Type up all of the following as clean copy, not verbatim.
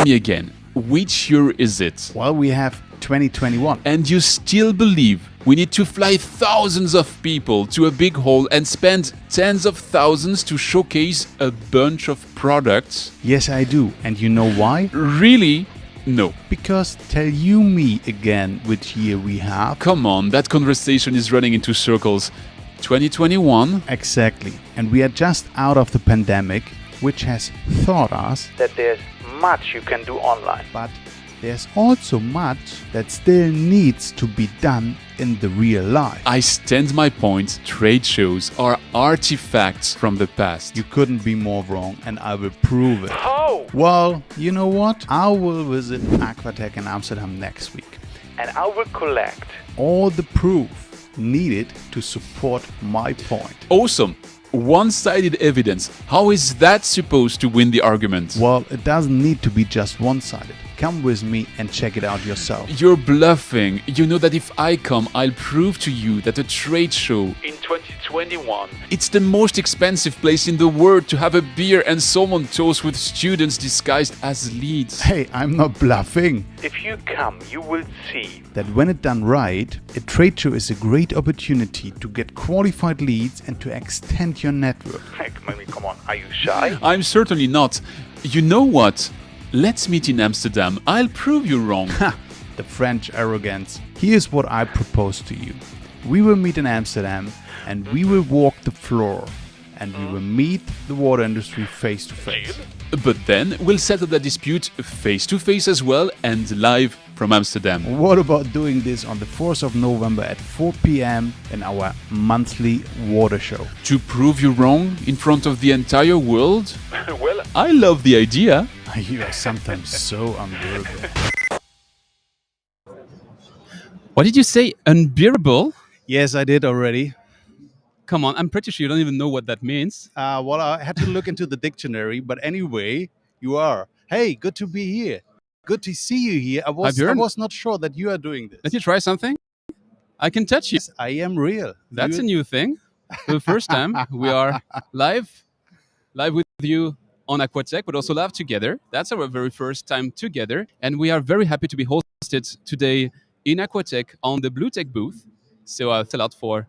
tell me again, which year is it? Well, we have 2021. And you still believe we need to fly thousands of people to a big hall and spend tens of thousands to showcase a bunch of products? Yes, I do. And you know why? Really? No. Because tell you me again which year we have. Come on, that conversation is running into circles. 2021? Exactly. And we are just out of the pandemic, which has taught us that there's much you can do online. But there's also much that still needs to be done in the real life. I stand my point. Trade shows are artifacts from the past. You couldn't be more wrong, and I will prove it. How? Well, you know what? I will visit Aquatech in Amsterdam next week. And I will collect All the proof needed to support my point. Awesome. One-sided evidence. How is that supposed to win the argument? Well, it doesn't need to be just one-sided. Come with me and check it out yourself. You're bluffing. You know that if I come, I'll prove to you that a trade show, in 2021. it's the most expensive place in the world to have a beer and salmon toast with students disguised as leads. Hey, I'm not bluffing. If you come, you will see. That when it done right, a trade show is a great opportunity to get qualified leads and to extend your network. Heck, I mean, come on, are you shy? I'm certainly not. You know what? Let's meet in Amsterdam. I'll prove you wrong. Ha! The French arrogance. Here's what I propose to you. We will meet in Amsterdam and we will walk the floor and we will meet the water industry face to face. But then we'll settle the dispute face to face as well and live from Amsterdam. What about doing this on the 4th of November at 4 p.m. in our monthly water show? To prove you wrong in front of the entire world? Well, I love the idea. You are sometimes so unbearable. What did you say? Unbearable? Yes, I did already. Come on, I'm pretty sure you don't even know what that means. Well, I had to look into the dictionary, but anyway, you are. Hey, good to be here. Good to see you here. I was not sure that you are doing this. Let you try something? I can touch you. Yes, I am real. That's a new thing. For the first time, we are live with you on Aquatech, but also live together. That's our very first time together. And we are very happy to be hosted today in Aquatech on the Pollutec booth. So thanks a lot for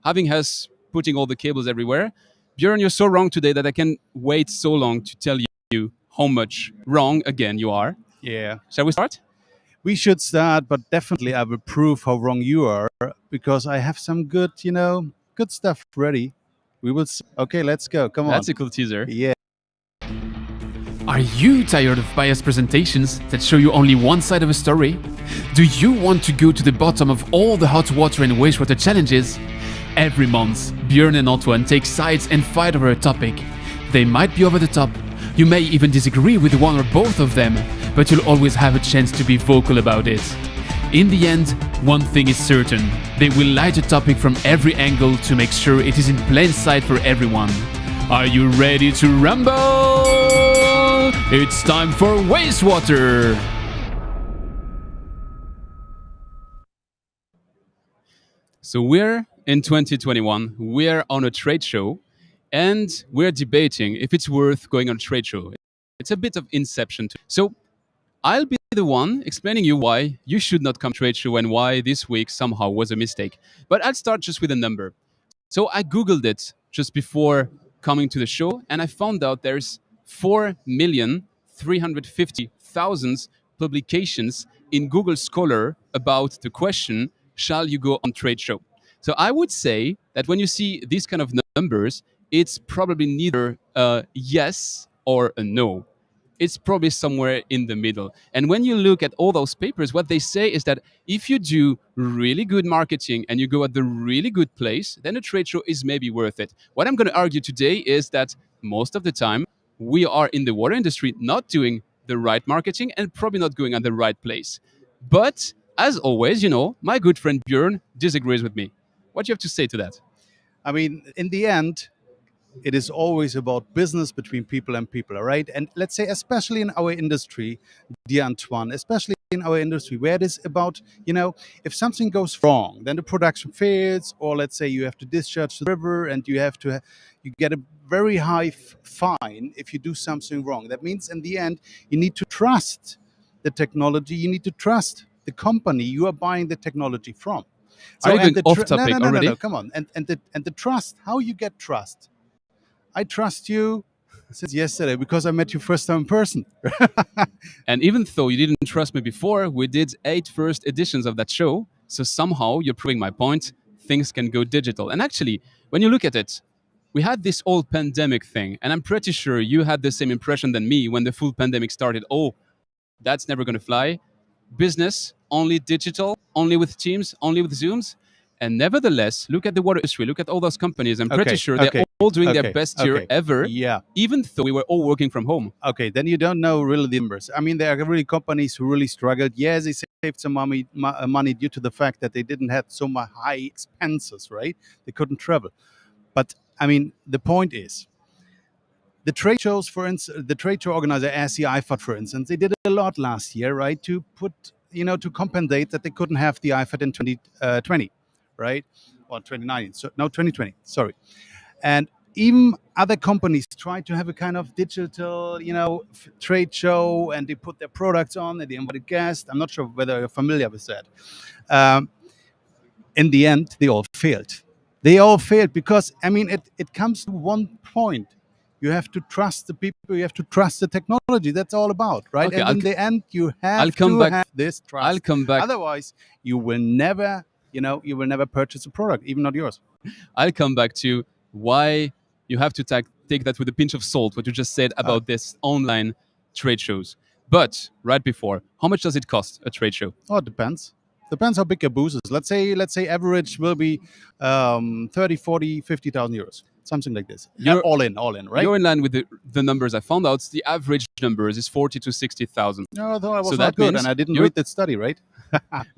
having us, putting all the cables everywhere. Björn, you're so wrong today that I can wait so long to tell you how much wrong again you are. Yeah. Shall we start? We should start, but definitely I will prove how wrong you are because I have some good, good stuff ready. We will see. Okay, let's go. Come on. That's a cool teaser. Yeah. Are you tired of biased presentations that show you only one side of a story? Do you want to go to the bottom of all the hot water and wastewater challenges? Every month, Björn and Antoine take sides and fight over a topic. They might be over the top. You may even disagree with one or both of them, but you'll always have a chance to be vocal about it. In the end, one thing is certain. They will light a topic from every angle to make sure it is in plain sight for everyone. Are you ready to rumble? It's time for wastewater! So we're in 2021, we're on a trade show, and we're debating if it's worth going on a trade show. It's a bit of inception. So I'll be the one explaining you why you should not come to trade show and why this week somehow was a mistake. But I'll start just with a number. So I Googled it just before coming to the show, and I found out there's 4,350,000 publications in Google Scholar about the question, shall you go on trade show? So I would say that when you see these kind of numbers, it's probably neither a yes or a no. It's probably somewhere in the middle. And when you look at all those papers, what they say is that if you do really good marketing and you go at the really good place, then a trade show is maybe worth it. What I'm going to argue today is that most of the time, we are in the water industry not doing the right marketing and probably not going at the right place. But as always, my good friend Björn disagrees with me. What do you have to say to that? I mean, in the end, it is always about business between people and people, all right? And let's say, especially in our industry, dear Antoine, especially in our industry where it is about, if something goes wrong, then the production fails, or let's say you have to discharge the river and you get a very high fine if you do something wrong. That means in the end, you need to trust the technology. You need to trust the company you are buying the technology from. Are you going off topic no, already? come on. And the trust, how you get trust. I trust you since yesterday because I met you first time in person. And even though you didn't trust me before, we did 8 first editions of that show. So somehow you're proving my point. Things can go digital. And actually, when you look at it, we had this whole pandemic thing. And I'm pretty sure you had the same impression than me when the full pandemic started. Oh, that's never going to fly. Business, only digital, only with Teams, only with Zooms. And nevertheless, look at the water industry, look at all those companies. I'm pretty sure they're all doing their best year ever, even though we were all working from home. Okay, then you don't know really the numbers. I mean, there are really companies who really struggled. Yes, they saved some money due to the fact that they didn't have so much high expenses, right? They couldn't travel. But, I mean, the point is, the trade shows, for instance, the trade show organizer, as the IFAD, for instance, they did a lot last year, right, to put, to compensate that they couldn't have the IFAD in 2020, right, or 2019, so no, 2020, sorry. And even other companies try to have a kind of digital, trade show, and they put their products on, and they invited guests. I'm not sure whether you're familiar with that. In the end, they all failed. They all failed because, I mean, it comes to one point. You have to trust the people. You have to trust the technology. That's all about, right? Okay, and in the end, you have have this trust. I'll come back. Otherwise, you will never, you will never purchase a product, even not yours. I'll come back to why you have to take that with a pinch of salt, what you just said about this online trade shows. But right before, how much does it cost, a trade show? Oh, it depends. Depends how big your booth is. Let's say average will be 30, 40, 50,000 euros. Something like this. You're all in, right? You're in line with the numbers I found out. The average numbers is 40 to 60,000. No, I thought I was not good, and I didn't read that study, right?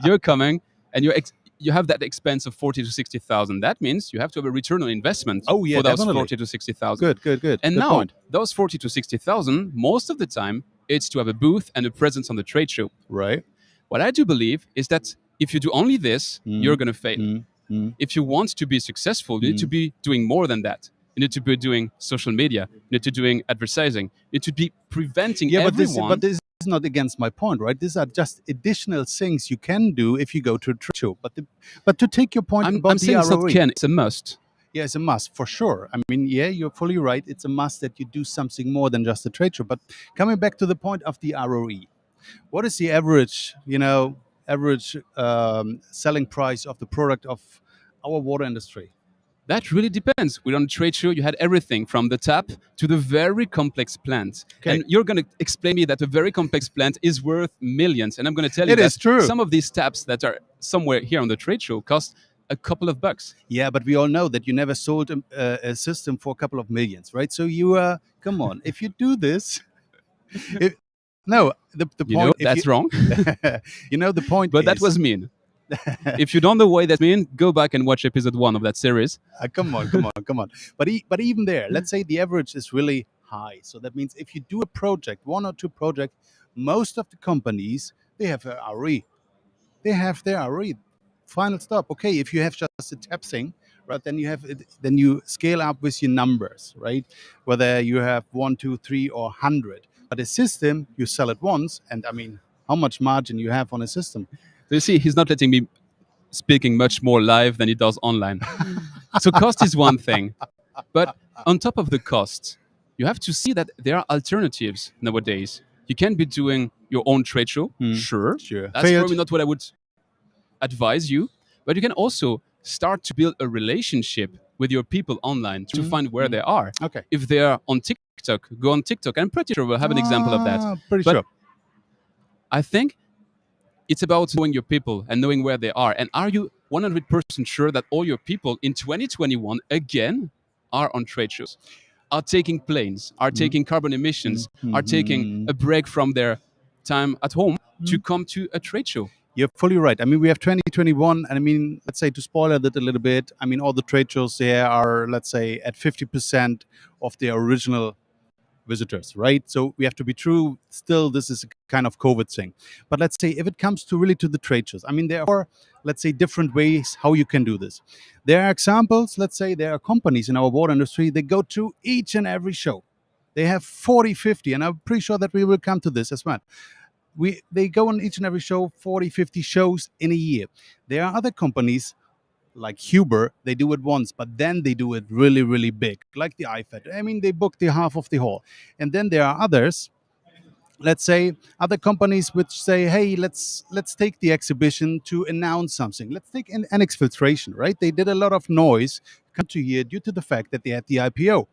You're coming, and you have that expense of 40 to 60,000. That means you have to have a return on investment for those definitely. 40 to 60,000. Good. And good now, point. those 40 to 60,000, most of the time, it's to have a booth and a presence on the trade show. Right. What I do believe is that if you do only this, you're going to fail. If you want to be successful, you need to be doing more than that. You need to be doing social media. You need to be doing advertising. You need to be preventing everyone. But this is not against my point, right? These are just additional things you can do if you go to a trade show. But to take your point about I'm the saying ROE, it's not can, it's a must. Yeah, it's a must for sure. I mean, yeah, you're fully right. It's a must that you do something more than just a trade show. But coming back to the point of the ROE, what is the average selling price of the product of our water industry? That really depends. We're on a trade show. You had everything from the tap to the very complex plant. Okay. And you're going to explain me that a very complex plant is worth millions. And I'm going to tell you It is true. Some of these taps that are somewhere here on the trade show cost a couple of bucks. Yeah, but we all know that you never sold a system for a couple of millions, right? So you, come on, if you do this, the point. That's wrong. The point. But that was mean. If you don't know why that's mean, go back and watch episode 1 of that series. Come on. But even there, let's say the average is really high. So that means if you do a project, 1 or 2 projects, most of the companies, they have a RE. They have their RE. Final stop. Okay, if you have just a tap thing, right, then you scale up with your numbers, right? Whether you have 1, 2, 3, or 100. But a system, you sell it once, and I mean, how much margin you have on a system? So you see, he's not letting me speaking much more live than he does online. So cost is one thing. But on top of the cost, you have to see that there are alternatives nowadays. You can be doing your own trade show, sure. That's probably not what I would advise you. But you can also start to build a relationship with your people online to find where they are. Okay. If they are on TikTok, go on TikTok. I'm pretty sure we'll have an example of that. Pretty sure. I think it's about knowing your people and knowing where they are. And are you 100% sure that all your people in 2021, again, are on trade shows, are taking planes, are taking carbon emissions, are taking a break from their time at home to come to a trade show? You're fully right. I mean, we have 2021, and I mean, let's say, to spoil it a little bit, I mean, all the trade shows there are, let's say, at 50% of their original visitors, right? So we have to be true. Still, this is a kind of COVID thing. But let's say if it comes to really to the trade shows, I mean, there are, let's say, different ways how you can do this. There are examples, let's say there are companies in our water industry, they go to each and every show. They have 40, 50, and I'm pretty sure that we will come to this as well. They go on each and every show, 40, 50 shows in a year. There are other companies like Huber, they do it once, but then they do it really, really big, like the IFED. I mean, they book the half of the hall. And then there are others, let's say, other companies which say, hey, let's take the exhibition to announce something. Let's take NX Filtration, right? They did a lot of noise come to here due to the fact that they had the IPO.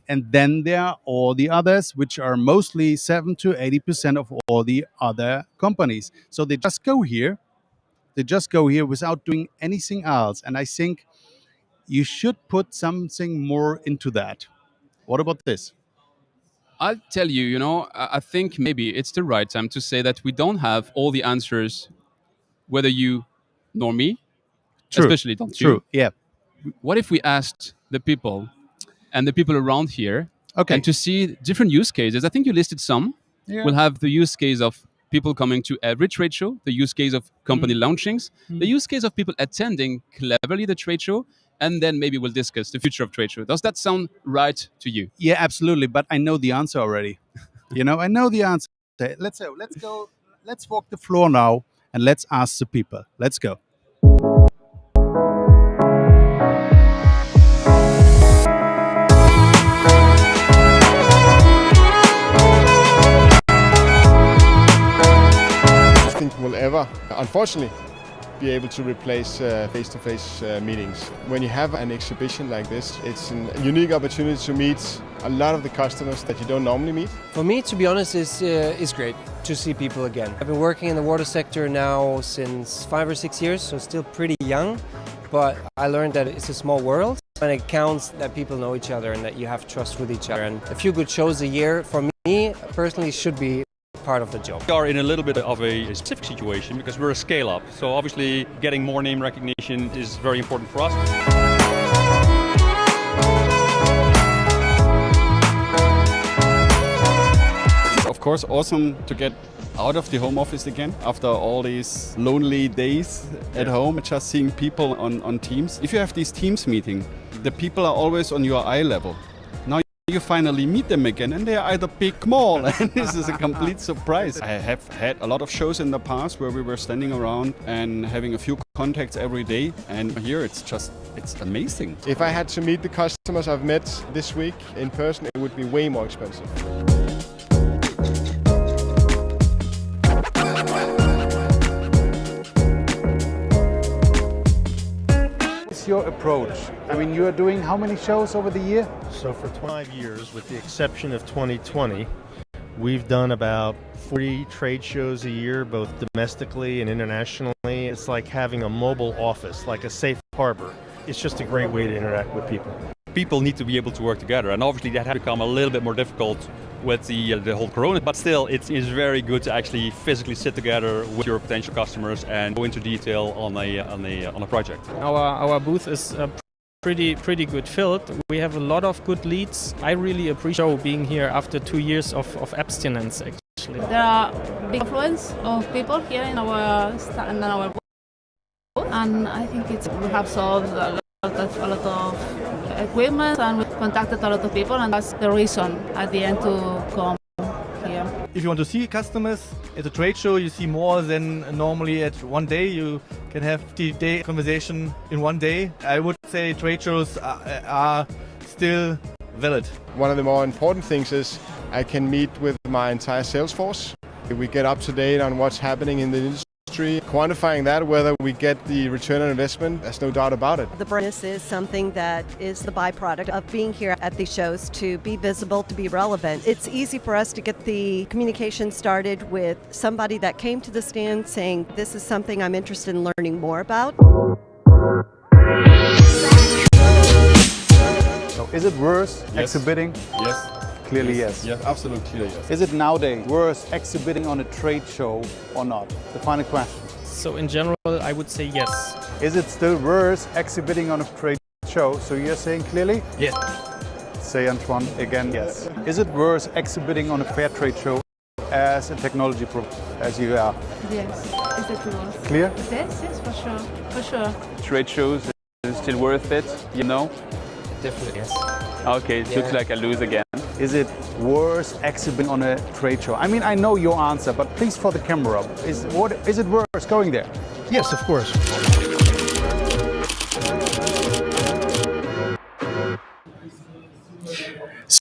And then there are all the others, which are mostly 7 to 80% of all the other companies. So they just go here. They just go here without doing anything else. And I think you should put something more into that. What about this? I'll tell you, I think maybe it's the right time to say that we don't have all the answers, whether you nor me, True. especially don't True. you. Yeah. What if we asked the people and the people around here Okay. and to see different use cases? I think you listed some. Yeah. We'll have the use case of people coming to every trade show, the use case of company launchings, the use case of people attending cleverly the trade show, and then maybe we'll discuss the future of trade show. Does that sound right to you? Yeah, absolutely. But I know the answer already. I know the answer. Let's go. Let's walk the floor now and let's ask the people. Let's go. Will ever, unfortunately, be able to replace face-to-face meetings. When you have an exhibition like this, it's a unique opportunity to meet a lot of the customers that you don't normally meet. For me, to be honest, is great to see people again. I've been working in the water sector now since 5 or 6 years, so still pretty young, but I learned that it's a small world and it counts that people know each other and that you have trust with each other. And a few good shows a year, for me personally, should be part of the job. We are in a little bit of a specific situation because we're a scale-up. So obviously getting more name recognition is very important for us. Of course, awesome to get out of the home office again after all these lonely days at home, just seeing people on Teams. If you have these Teams meetings, the people are always on your eye level. Now you finally meet them again and they are either big, small, and this is a complete surprise. I have had a lot of shows in the past where we were standing around and having a few contacts every day, and here it's amazing. If I had to meet the customers I've met this week in person, it would be way more expensive. Your approach? I mean, you are doing how many shows over the year? So for 25 years, with the exception of 2020, we've done about 40 trade shows a year, both domestically and internationally. It's like having a mobile office, like a safe harbor. It's just a great way to interact with people. People need to be able to work together, and obviously that has become a little bit more difficult with the whole corona, but still it is very good to actually physically sit together with your potential customers and go into detail on a project. Our booth is pretty good filled. We have a lot of good leads. I really appreciate being here after 2 years of abstinence, actually. There are big influence of people here in our booth, and I think we have solved a lot of equipment, and we've contacted a lot of people, and that's the reason at the end to come here. If you want to see customers at a trade show, you see more than normally at one day. You can have the day conversation in one day. I would say trade shows are still valid. One of the more important things is I can meet with my entire sales force. We get up to date on what's happening in the industry. Quantifying that, whether we get the return on investment, there's no doubt about it. The brandness is something that is the byproduct of being here at these shows, to be visible, to be relevant. It's easy for us to get the communication started with somebody that came to the stand saying, this is something I'm interested in learning more about. So is it worse exhibiting? Yes. Clearly yes. Yes, absolutely yes. Is it nowadays worse exhibiting on a trade show or not? The final question. So in general, I would say yes. Is it still worse exhibiting on a trade show? So you're saying clearly? Yes. Say, Antoine, again, yes. Is it worse exhibiting on a fair trade show as a technology as you are. Yes, it's the tools. Clear? Yes, yes, for sure, for sure. Trade shows is still worth it, you know? Definitely, yes. Okay, it looks like I lose again. Is it worse exhibiting on a trade show? I mean, I know your answer, but please for the camera, is it worse going there? Yes, of course.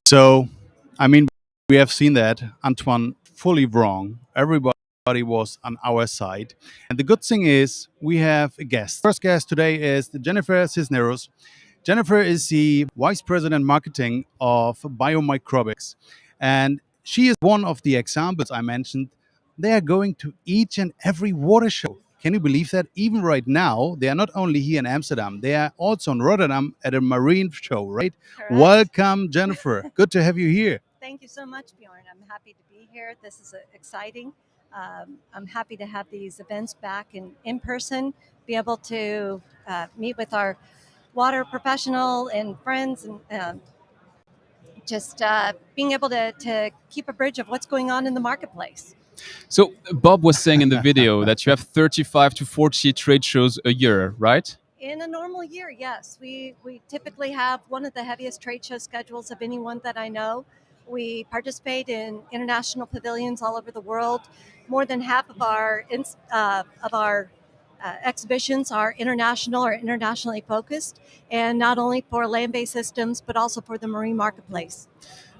So, I mean, we have seen that Antoine fully wrong. Everybody was on our side. And the good thing is we have a guest. First guest today is Jennifer Cisneros. Jennifer is the Vice President Marketing of Biomicrobics. And she is one of the examples I mentioned. They are going to each and every water show. Can you believe that? Even right now, they are not only here in Amsterdam, they are also in Rotterdam at a marine show, right? Correct. Welcome, Jennifer. Good to have you here. Thank you so much, Bjorn. I'm happy to be here. This is exciting. I'm happy to have these events back in person, be able to meet with our water professional and friends, and just being able to keep a bridge of what's going on in the marketplace. So Bob was saying in the video that you have 35 to 40 trade shows a year, right? In a normal year, yes. We typically have one of the heaviest trade show schedules of anyone that I know. We participate in international pavilions all over the world. More than half of our exhibitions are international or internationally focused, and not only for land-based systems, but also for the marine marketplace.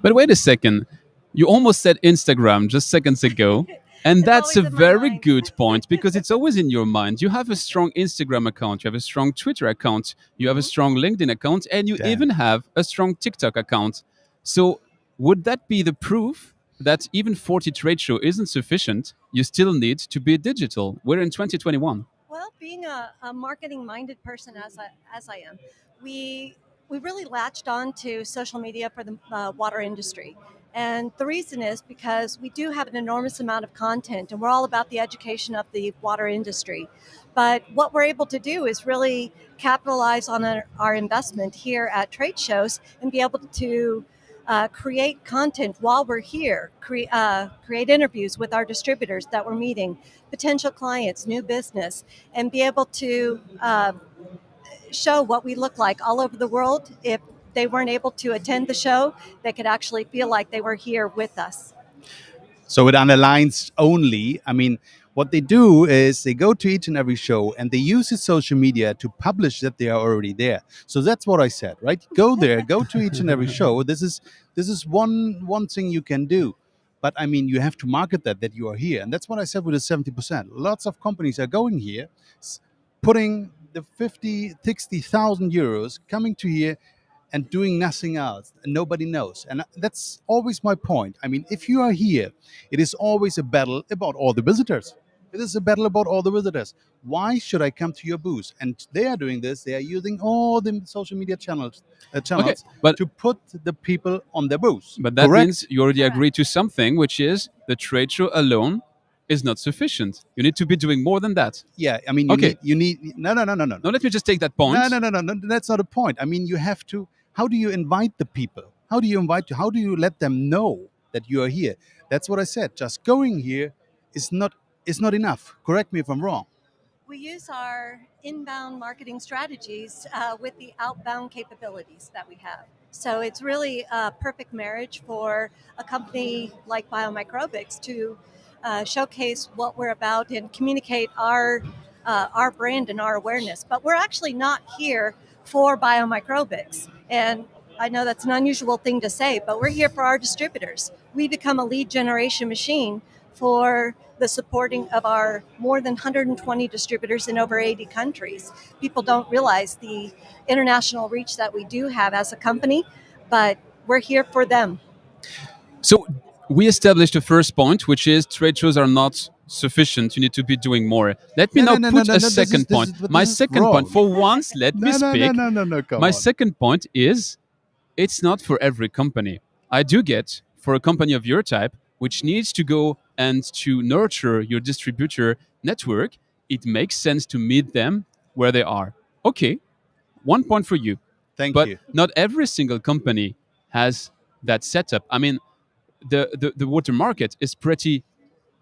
But wait a second. You almost said Instagram just seconds ago. And It's that's a always in my very mind. good point because it's always in your mind. You have a strong Instagram account, you have a strong Twitter account, you have a strong LinkedIn account, and you Damn. even have a strong TikTok account. So, would that be the proof that even 40 trade show isn't sufficient? You still need to be digital. We're in 2021. Well, being a marketing-minded person as I am, we really latched on to social media for the water industry. And the reason is because we do have an enormous amount of content, and we're all about the education of the water industry. But what we're able to do is really capitalize on our investment here at trade shows and be able to create content while we're here, create interviews with our distributors that we're meeting, potential clients, new business, and be able to show what we look like all over the world. If they weren't able to attend the show, they could actually feel like they were here with us. So it underlines only, I mean, what they do is they go to each and every show and they use the social media to publish that they are already there. So that's what I said, right? Go there, go to each and every show. This is one thing you can do. But I mean, you have to market that you are here. And that's what I said with the 70%. Lots of companies are going here, putting the 50, 60,000 euros, coming to here and doing nothing else, and nobody knows. And that's always my point. I mean, if you are here, it is always a battle about all the visitors. It is a battle about all the visitors. Why should I come to your booth? And they are doing this. They are using all the social media channels but- to put the people on their booth. But that Correct? means you already agree to something, which is the trade show alone is not sufficient. You need to be doing more than that. Yeah, I mean, you need no. Now, let me just take that point. No, that's not a point. I mean, you have to, how do you invite the people? How do you let them know that you are here? That's what I said. Just going here is not enough. Correct me if I'm wrong. We use our inbound marketing strategies with the outbound capabilities that we have. So it's really a perfect marriage for a company like Biomicrobics to showcase what we're about and communicate our brand and our awareness. But we're actually not here for Biomicrobics. And I know that's an unusual thing to say, but we're here for our distributors. We become a lead generation machine for the supporting of our more than 120 distributors in over 80 countries. People don't realize the international reach that we do have as a company, but we're here for them. So we established the first point, which is trade shows are not sufficient. You need to be doing more. Let me now put a second point. My second point, for once, let me speak. No, come My on. second point is it's not for every company. I do get for a company of your type, which needs to go and to nurture your distributor network, it makes sense to meet them where they are. Okay, 1 point for you. Thank but you. not every single company has that setup. I mean, the water market is pretty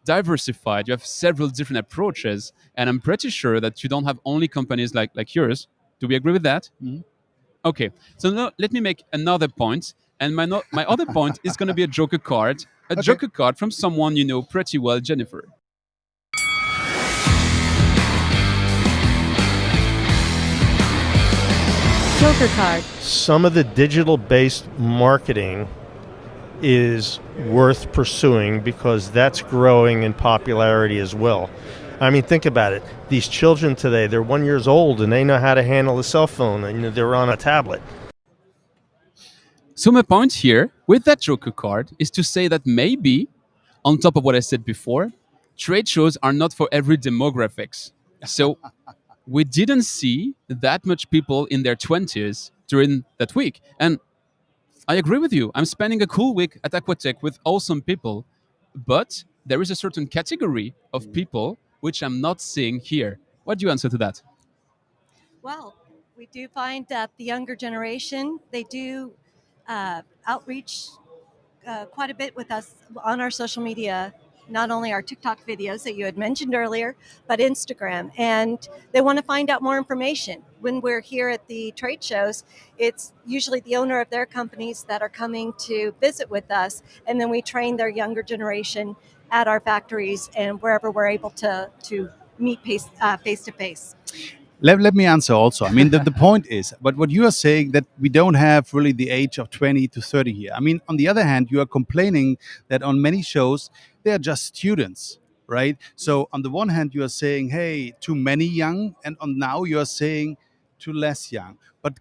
diversified. You have several different approaches, and I'm pretty sure that you don't have only companies like yours. Do we agree with that? Mhm. Okay. So now let me make another point, and my other point is going to be a joker card, Okay. joker card from someone you know pretty well, Jennifer. Joker card. Some of the digital-based marketing is worth pursuing because that's growing in popularity as well. I mean, think about it. These children today, they're 1 year old and they know how to handle a cell phone and they're on a tablet. So my point here with that joker card is to say that maybe, on top of what I said before, trade shows are not for every demographics. So we didn't see that much people in their 20s during that week. And I agree with you. I'm spending a cool week at Aquatech with awesome people, but there is a certain category of people which I'm not seeing here. What do you answer to that? Well, we do find that the younger generation, they do outreach quite a bit with us on our social media, not only our TikTok videos that you had mentioned earlier, but Instagram. And they want to find out more information. When we're here at the trade shows, it's usually the owner of their companies that are coming to visit with us. And then we train their younger generation at our factories and wherever we're able to meet face to face. Let me answer also. I mean, the point is, but what you are saying that we don't have really the age of 20 to 30 here. I mean, on the other hand, you are complaining that on many shows, they are just students, right? So on the one hand, you are saying, hey, too many young, and on now you are saying too less young. But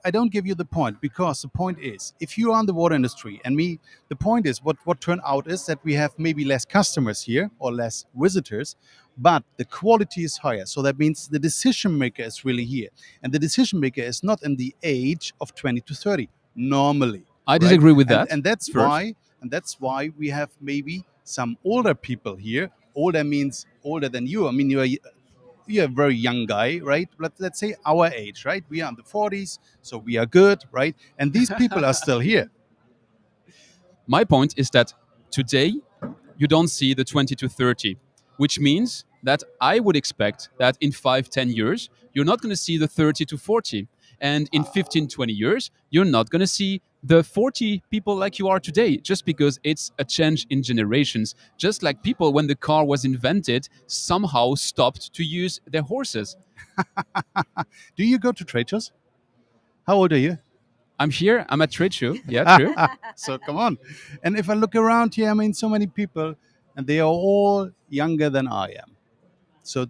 I don't give you the point because the point is, if you are in the water industry and me, the point is what turned out is that we have maybe less customers here or less visitors, but the quality is higher. So that means the decision maker is really here. And the decision maker is not in the age of 20 to 30 normally. I disagree with And, that. and that's first. why we have maybe some older people here. Older means older than you. I mean, you're a very young guy, right? Let's say our age, right? We are in the 40s, so we are good, right? And these people are still here. My point is that today you don't see the 20 to 30, which means that I would expect that in 5-10 years, you're not going to see the 30 to 40. And in 15-20 years, you're not going to see the 40 people like you are today, just because it's a change in generations. Just like people, when the car was invented, somehow stopped to use their horses. Do you go to trade shows? How old are you? I'm here, I'm at trade show. Yeah, true. So come on. And if I look around here, I mean, so many people, and they are all younger than I am. So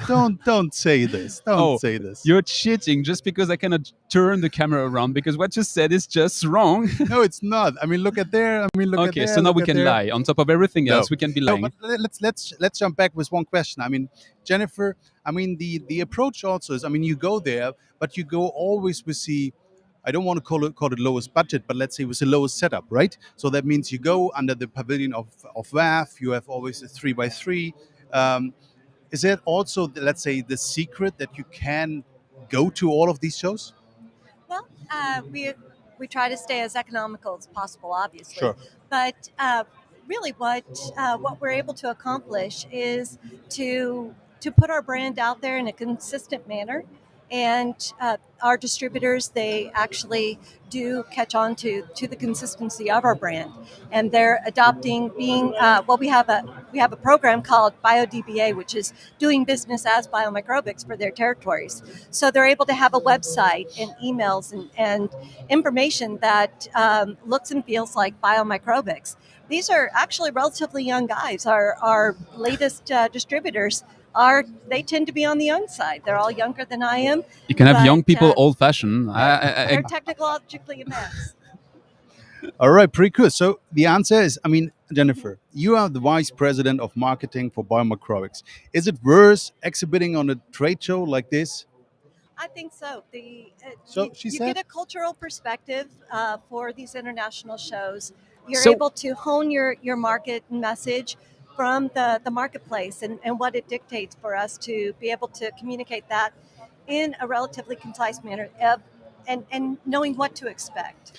don't say this. Don't say this. You're cheating just because I cannot turn the camera around because what you said is just wrong. No, it's not. I mean, look at there. I mean, look at there. Okay, so now look we at can there. lie. On top of everything else, we can be lying. No, but let's jump back with one question. I mean, Jennifer, I mean the approach also is, I mean, you go there, but you go always with the, I don't want to call it lowest budget, but let's say with the lowest setup, right? So that means you go under the pavilion of WAF. You have always a 3x3. Is that also, let's say, the secret that you can go to all of these shows? Well, we try to stay as economical as possible, obviously. Sure. But really, what we're able to accomplish is to put our brand out there in a consistent manner. And our distributors, they actually do catch on to the consistency of our brand, and they're adopting being well. We have a program called BioDBA, which is doing business as biomicrobics for their territories. So they're able to have a website and emails and information that looks and feels like biomicrobics. These are actually relatively young guys. Our latest distributors they tend to be on the young side. They're all younger than I am. You can have but, young people old-fashioned. They're technologically advanced. All right, pretty cool. So the answer is, I mean, Jennifer, you are the vice president of marketing for biomicrobics. Is it worth exhibiting on a trade show like this? I think so. She You said. get a cultural perspective for these international shows. You're So- able to hone your market message from the marketplace and what it dictates for us to be able to communicate that in a relatively concise manner and knowing what to expect.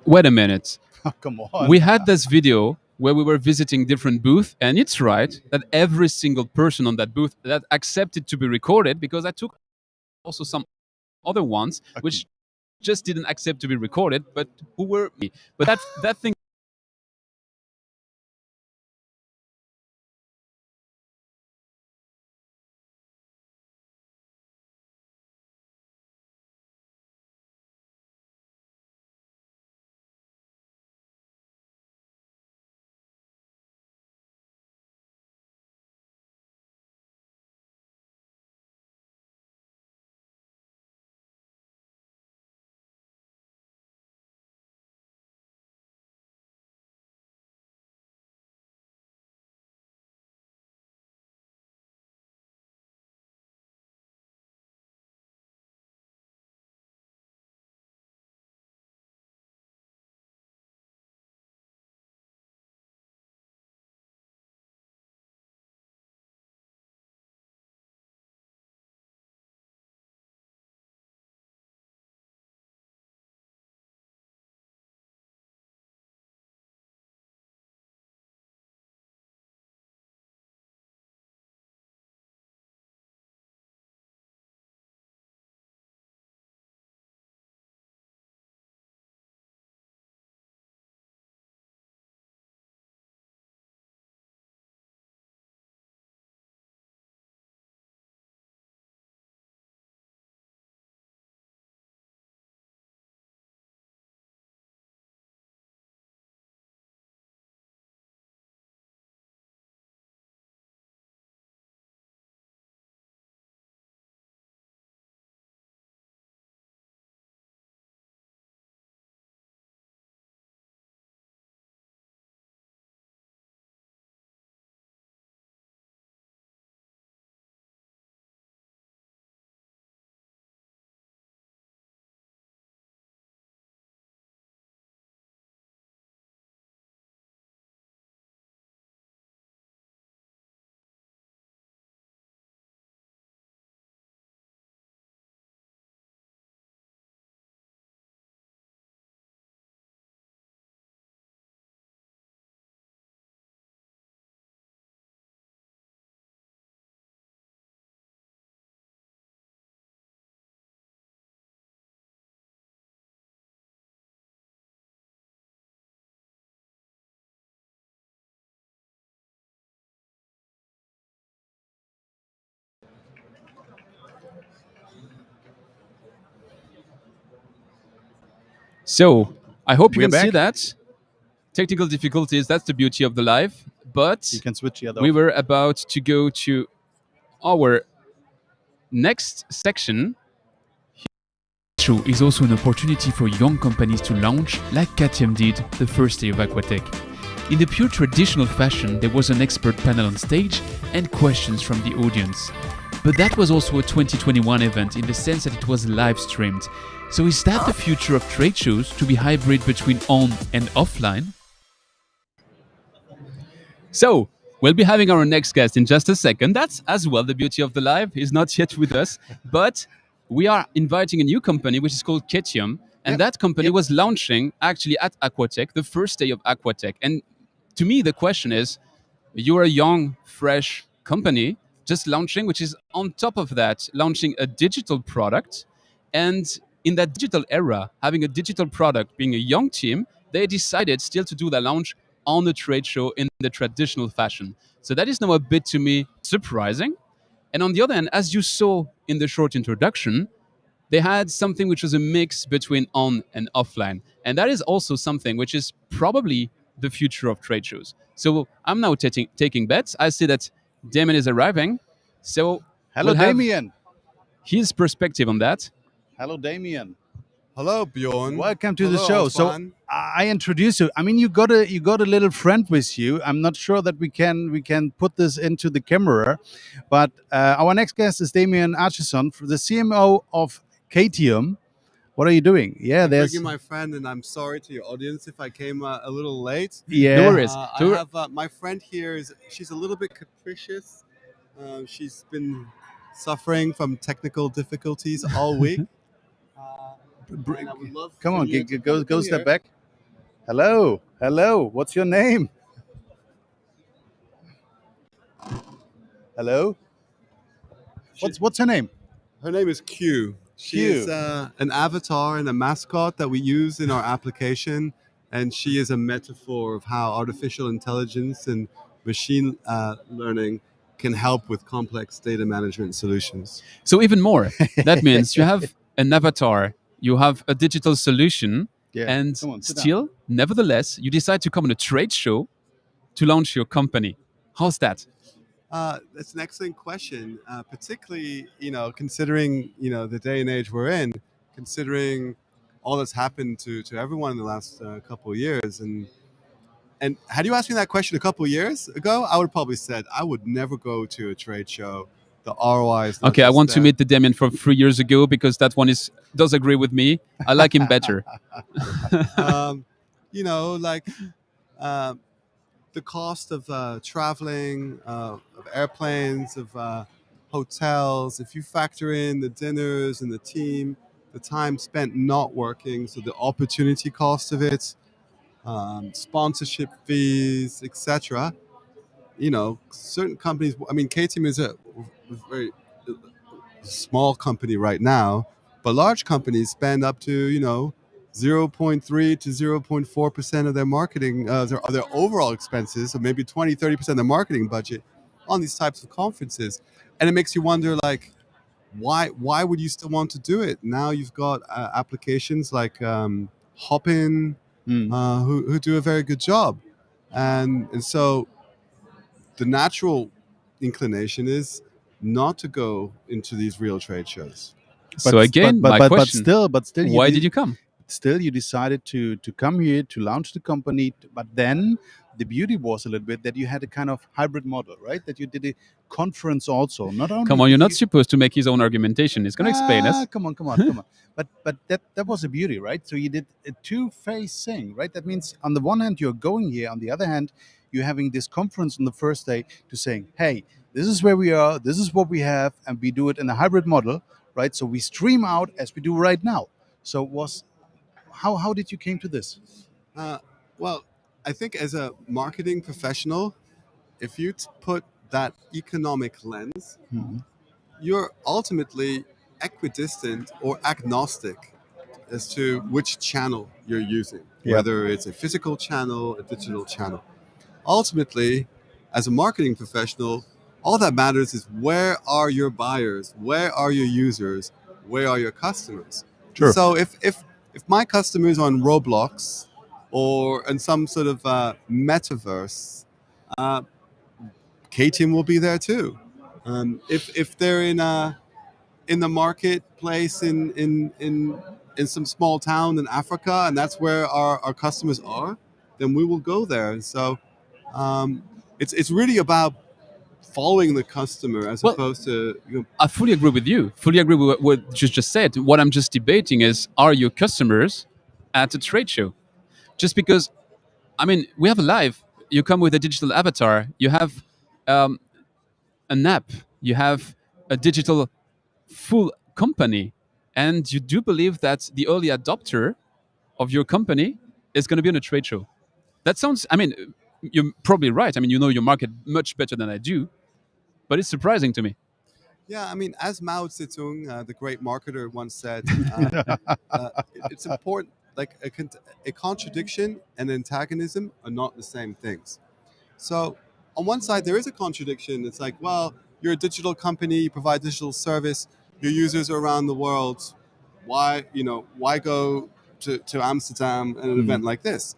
Wait a minute. Come on. We had this video where we were visiting different booths, and it's right that every single person on that booth that accepted to be recorded, because I took also some other ones which just didn't accept to be recorded, but who were me. But that thing. So I hope you We're can see back. that. Technical difficulties, that's the beauty of the live. But You can switch the other we off. were about to go to our next section. Show is also an opportunity for young companies to launch, like KTM did the first day of Aquatech. In the pure traditional fashion, there was an expert panel on stage and questions from the audience. But that was also a 2021 event in the sense that it was live streamed. So is that the future of trade shows, to be hybrid between on and offline? So we'll be having our next guest in just a second. That's as well the beauty of the live. He's not yet with us, but we are inviting a new company which is called Ketium. And that company was launching actually at Aquatech, the first day of Aquatech. And to me, the question is, you're a young, fresh company just launching, which is on top of that, launching a digital product. And in that digital era, having a digital product, being a young team, they decided still to do the launch on a trade show in the traditional fashion. So that is now a bit to me surprising. And on the other hand, as you saw in the short introduction, they had something which was a mix between on and offline. And that is also something which is probably the future of trade shows. So I'm now taking bets. I see that Damien is arriving. So Hello, we'll have Damien. his perspective on that. Hello, Damien. Hello, Bjorn. Welcome to the Hello, show. So Alfan. I introduce you. I mean, you got a little friend with you. I'm not sure that we can put this into the camera, but our next guest is Damien Atchison, the CMO of Katium. What are you doing? Yeah, I'm there's bringing my friend, and I'm sorry to your audience if I came a little late. yeah. No worries. I have my friend here. She's a little bit capricious. She's been suffering from technical difficulties all week. And I would love Come for on, you to go come step here. back. Hello, hello. What's your name? Hello. What's her name? Her name is Q. She Q. is an avatar and a mascot that we use in our application, and she is a metaphor of how artificial intelligence and machine learning can help with complex data management solutions. So even more. That means you have an avatar, you have a digital solution, Yeah. and Come on, sit down. still, nevertheless, you decide to come on a trade show to launch your company. How's that? That's an excellent question, particularly considering the day and age we're in, considering all that's happened to everyone in the last couple of years, and had you asked me that question a couple of years ago, I would probably said I would never go to a trade show. The ROI is not Okay, I just want to there. meet the Damien from 3 years ago because that one does agree with me. I like him better. Like the cost of traveling, of airplanes, of hotels. If you factor in the dinners and the team, the time spent not working, so the opportunity cost of it, sponsorship fees, etc. Certain companies. I mean, K-Team is a very small company right now, but large companies spend up to 0.3 to 0.4% of their marketing, their overall expenses, so maybe 20-30% of their marketing budget on these types of conferences, and it makes you wonder, like, why would you still want to do it? Now you've got applications like Hopin, who do a very good job, and so the natural inclination is not to go into these real trade shows. So again, my question: still, why did you come? Still, you decided to come here to launch the company. But then the beauty was a little bit that you had a kind of hybrid model, right? That you did a conference also. Not only Come on, you're not supposed to make his own argumentation. He's going to explain us. Come on. But that was the beauty, right? So you did a two-phase thing, right? That means on the one hand you're going here, on the other hand you're having this conference on the first day to saying, hey, this is where we are, this is what we have, and we do it in a hybrid model, right? So we stream out as we do right now. So how did you came to this? Well, I think as a marketing professional, if you put that economic lens, you're ultimately equidistant or agnostic as to which channel you're using, whether it's a physical channel, a digital channel. Ultimately, as a marketing professional, all that matters is where are your buyers, where are your users, where are your customers. Sure. So if my customers are on Roblox or in some sort of metaverse, K-Team will be there too. If they're in the marketplace in some small town in Africa, and that's where our customers are, then we will go there. And so it's really about following the customer as opposed to. I fully agree with you. Fully agree with what you just said. What I'm just debating is, are your customers at a trade show? Just because, I mean, we have a live. You come with a digital avatar. You have an app. You have a digital full company, and you do believe that the early adopter of your company is going to be on a trade show. That sounds. I mean, you're probably right. I mean, you know your market much better than I do, but it's surprising to me. Yeah, I mean, as Mao Zedong, the great marketer, once said, it's important. Like a contradiction and antagonism are not the same things. So, on one side, there is a contradiction. It's like, well, you're a digital company, you provide digital service, your users are around the world. Why go to Amsterdam at an event like this?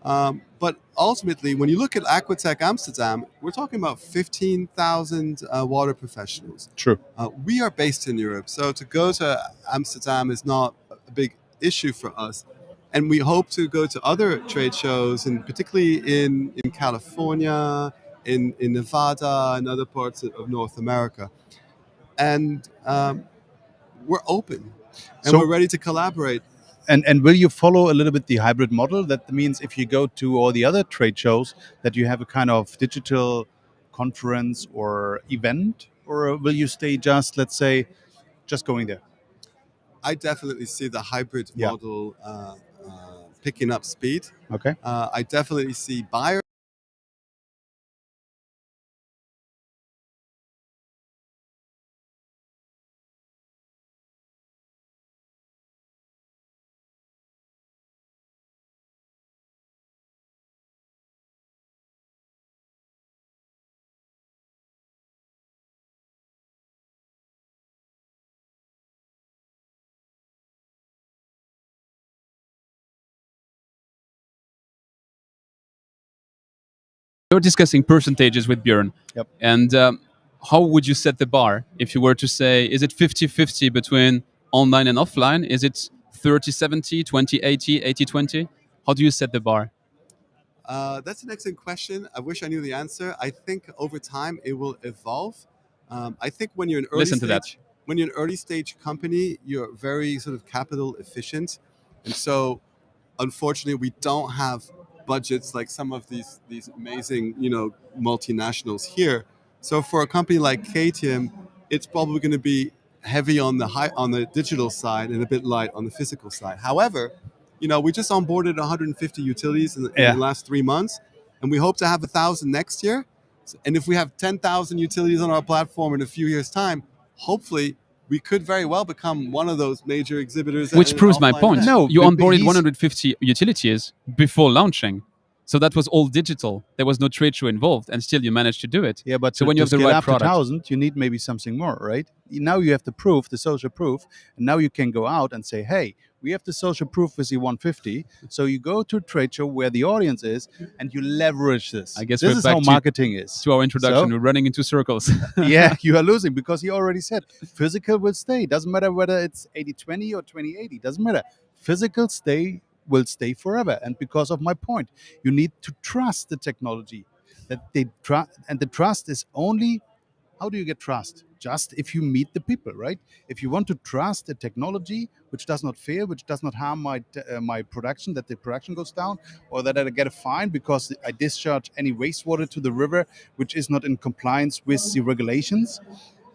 But ultimately, when you look at Aquatech Amsterdam, we're talking about 15,000 water professionals. True. We are based in Europe, so to go to Amsterdam is not a big issue for us. And we hope to go to other trade shows, and particularly in California, in Nevada, and other parts of North America. And we're open, and we're ready to collaborate. And will you follow a little bit the hybrid model? That means if you go to all the other trade shows, that you have a kind of digital conference or event, or will you stay just, let's say, just going there? I definitely see the hybrid model picking up speed. Okay. I definitely see buyers. You're discussing percentages with Björn. Yep. And how would you set the bar if you were to say, is it 50-50 between online and offline? Is it 30-70, 20-80, 80-20? How do you set the bar? That's an excellent question. I wish I knew the answer. I think over time it will evolve. I think when you're an early Listen to that. when you're an early stage company, you're very sort of capital efficient, and so unfortunately we don't have budgets like some of these amazing multinationals here. So for a company like KTM, it's probably going to be heavy on the digital side and a bit light on the physical side. However, we just onboarded 150 utilities in the last 3 months, and we hope to have 1,000 next year. And if we have 10,000 utilities on our platform in a few years' time, hopefully we could very well become one of those major exhibitors. Which proves my point. No, you but onboarded he's- 150 utilities before launching. So that was all digital. There was no trade show involved, and still you managed to do it. Yeah, but so to, when you to have the scale right up to product, 1,000, you need maybe something more, right? Now you have the proof, the social proof, and now you can go out and say, hey, we have the social proof with the 150. So you go to a trade show where the audience is, and you leverage this. I guess this we're is back how to- marketing is. to our introduction, So- we're running into circles. Yeah, you are losing because he already said physical will stay. Doesn't matter whether it's 80-20 or 20-80. Doesn't matter. Physical will stay forever. And because of my point, you need to trust the technology. That they trust, and the trust is only. How do you get trust? Just if you meet the people, right? If you want to trust a technology which does not fail, which does not harm my production, that the production goes down, or that I get a fine because I discharge any wastewater to the river which is not in compliance with the regulations,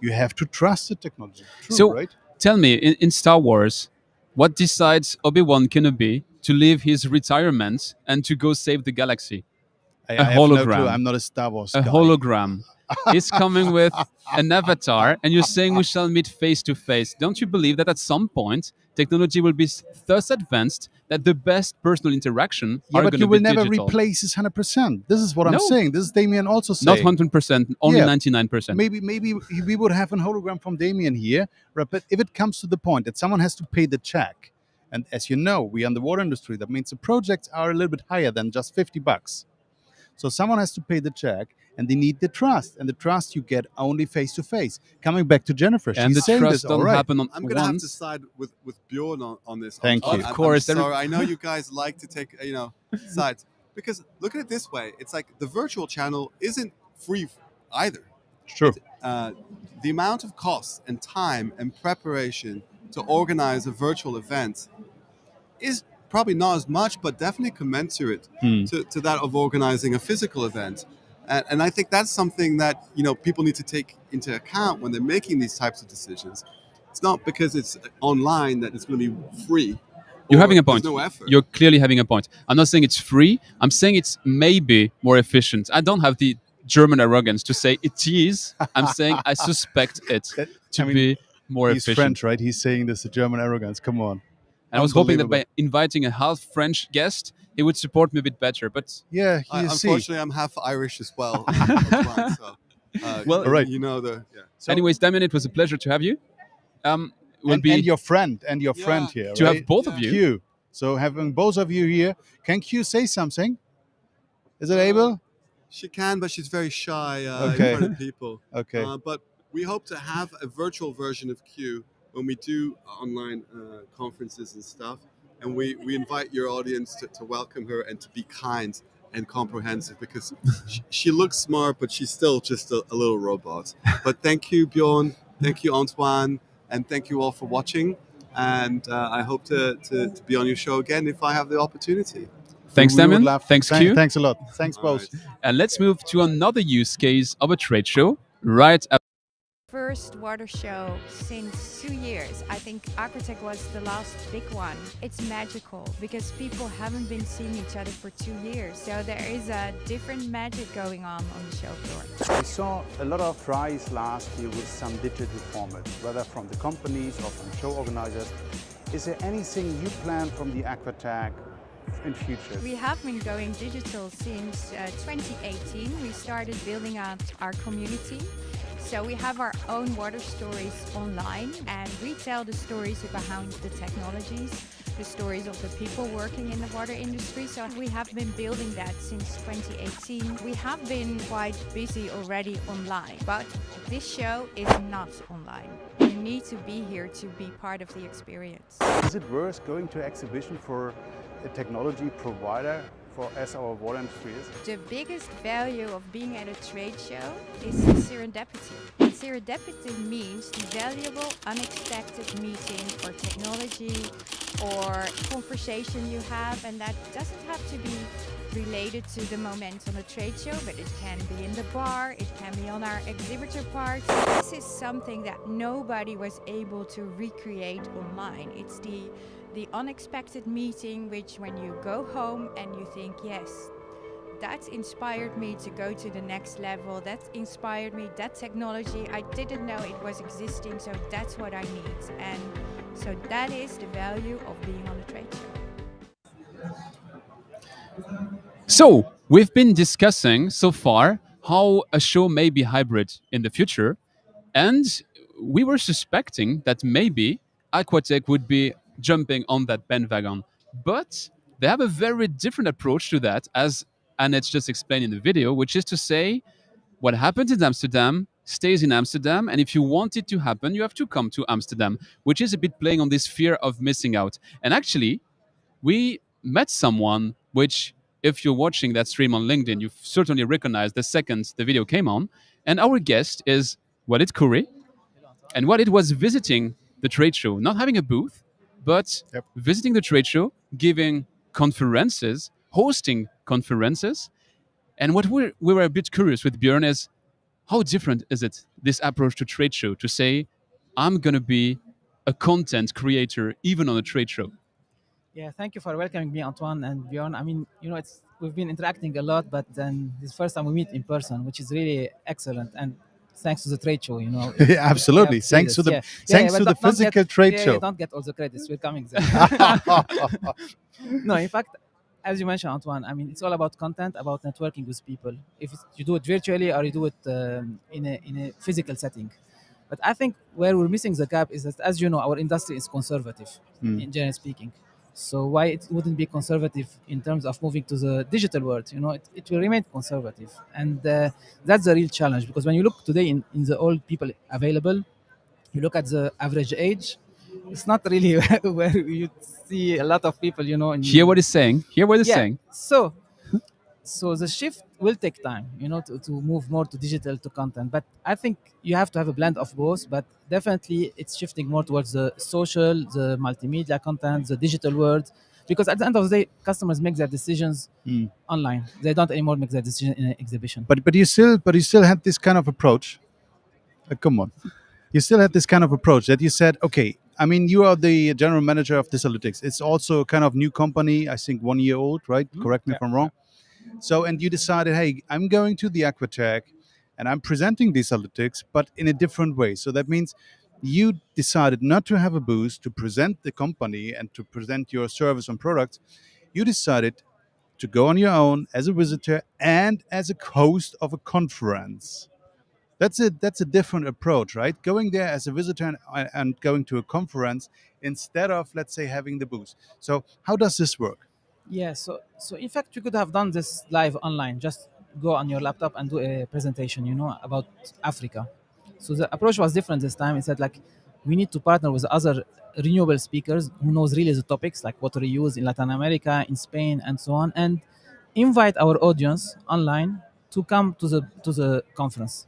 you have to trust the technology. True, So right? tell me, in Star Wars, what decides Obi-Wan Kenobi to leave his retirement and to go save the galaxy? I A have no hologram. clue. I'm not a Star Wars A guy. hologram is coming with an avatar, and you're saying we shall meet face to face. Don't you believe that at some point technology will be thus advanced that the best personal interaction Yeah, are but going you to will be never digital? replace this 100%. This is what I'm No. saying. This is Damien also Not saying. 100%, only Yeah. 99%. Maybe we would have an hologram from Damien here, right? But if it comes to the point that someone has to pay the check, and as you know, we are in the water industry, that means the projects are a little bit higher than just $50. So someone has to pay the check, and they need the trust, and the trust you get only face to face. Coming back to Jennifer, And she's the saying trust this. don't All right. happen on I'm going to have to once. side with Bjorn on this. Thank you. Of course, I'm sorry. I know you guys like to take sides, because look at it this way: it's like the virtual channel isn't free either. True. The amount of cost and time and preparation to organize a virtual event is probably not as much, but definitely commensurate to that of organizing a physical event. And I think that's something that people need to take into account when they're making these types of decisions. It's not because it's online that it's going to be free. You're or having a point. There's no effort. You're clearly having a point. I'm not saying it's free. I'm saying it's maybe more efficient. I don't have the German arrogance to say it is. I'm saying I suspect it to be more He's efficient. French, right? He's saying this, the German arrogance. Come on. And I was hoping that by Unbelievable. inviting a half French guest, he would support me a bit better. But Yeah, you see. Unfortunately, I'm half Irish as well. So, Well, All right. So anyways, Damien, it was a pleasure to have you. Will and your friend, here, to right? have both of you. Q. So having both of you here, can Q say something? Is it able? She can, but she's very shy Okay. in front of people. Okay. But we hope to have a virtual version of Q when we do online conferences and stuff. And we invite your audience to welcome her and to be kind and comprehensive, because she looks smart, but she's still just a little robot. But thank you, Bjorn. Thank you, Antoine. And thank you all for watching. And I hope to be on your show again if I have the opportunity. Thanks, We would Damien. love- Thanks, Q. Thanks a lot. Thanks, All both. right. And let's move to another use case of a trade show right First water show since 2 years. I think Aquatech was the last big one. It's magical because people haven't been seeing each other for 2 years. So there is a different magic going on the show floor. We saw a lot of tries last year with some digital formats, whether from the companies or from show organizers. Is there anything you plan from the Aquatech in future? We have been going digital since 2018. We started building out our community. So we have our own water stories online, and we tell the stories behind the technologies, the stories of the people working in the water industry. So we have been building that since 2018. We have been quite busy already online, but this show is not online. You need to be here to be part of the experience. Is it worth going to exhibition for a technology provider as our water industry is? The biggest value of being at a trade show is serendipity. Serendipity means valuable, unexpected meeting or technology or conversation you have, and that doesn't have to be related to the moment on a trade show, but it can be in the bar, it can be on our exhibitor part. This is something that nobody was able to recreate online. It's the unexpected meeting, which when you go home and you think, yes, that inspired me to go to the next level, that inspired me, that technology, I didn't know it was existing, so that's what I need. And so that is the value of being on a trade show. So, we've been discussing so far how a show may be hybrid in the future, and we were suspecting that maybe Aquatech would be jumping on that bandwagon. But they have a very different approach to that, as Annette just explained in the video, which is to say, what happens in Amsterdam stays in Amsterdam, and if you want it to happen, you have to come to Amsterdam, which is a bit playing on this fear of missing out. And actually, we met someone which, if you're watching that stream on LinkedIn, you've certainly recognized the second the video came on. And our guest is Walid Khoury, and Walid was visiting the trade show, not having a booth, but visiting the trade show, giving conferences, hosting conferences. And what we were a bit curious with Björn is, how different is it, this approach to trade show, to say, I'm going to be a content creator even on a trade show? Yeah, thank you for welcoming me, Antoine and Björn. I mean, we've been interacting a lot, but then this first time we meet in person, which is really excellent. And thanks to the trade show, Yeah, absolutely. Thanks to the physical trade show. Don't get all the credits. We're coming there. No, in fact, as you mentioned, Antoine, I mean, it's all about content, about networking with people. If you do it virtually or you do it in a physical setting. But I think where we're missing the gap is that, as you know, our industry is conservative, in general speaking. So why it wouldn't be conservative in terms of moving to the digital world? It will remain conservative. And that's the real challenge, because when you look today in the old people available, you look at the average age, it's not really where you see a lot of people, Hear what he's saying. Hear what he's saying. So the shift will take time, to move more to digital, to content. But I think you have to have a blend of both. But definitely it's shifting more towards the social, the multimedia content, the digital world. Because at the end of the day, customers make their decisions online. They don't anymore make their decision in an exhibition. But you still had this kind of approach. Come on. You still had this kind of approach that you said, okay, I mean, you are the general manager of Disalytics. It's also a kind of new company, I think 1 year old, right? Correct me if I'm wrong. So, and you decided, hey, I'm going to the Aquatech and I'm presenting Disalytics, but in a different way. So that means you decided not to have a booth to present the company and to present your service and products. You decided to go on your own as a visitor and as a host of a conference. That's a different approach, right? Going there as a visitor and going to a conference instead of, let's say, having the booth. So how does this work? Yeah, so in fact, you could have done this live online. Just go on your laptop and do a presentation, about Africa. So the approach was different this time. It said, like, we need to partner with other renewable speakers who knows really the topics, like water reuse in Latin America, in Spain, and so on, and invite our audience online to come to the conference.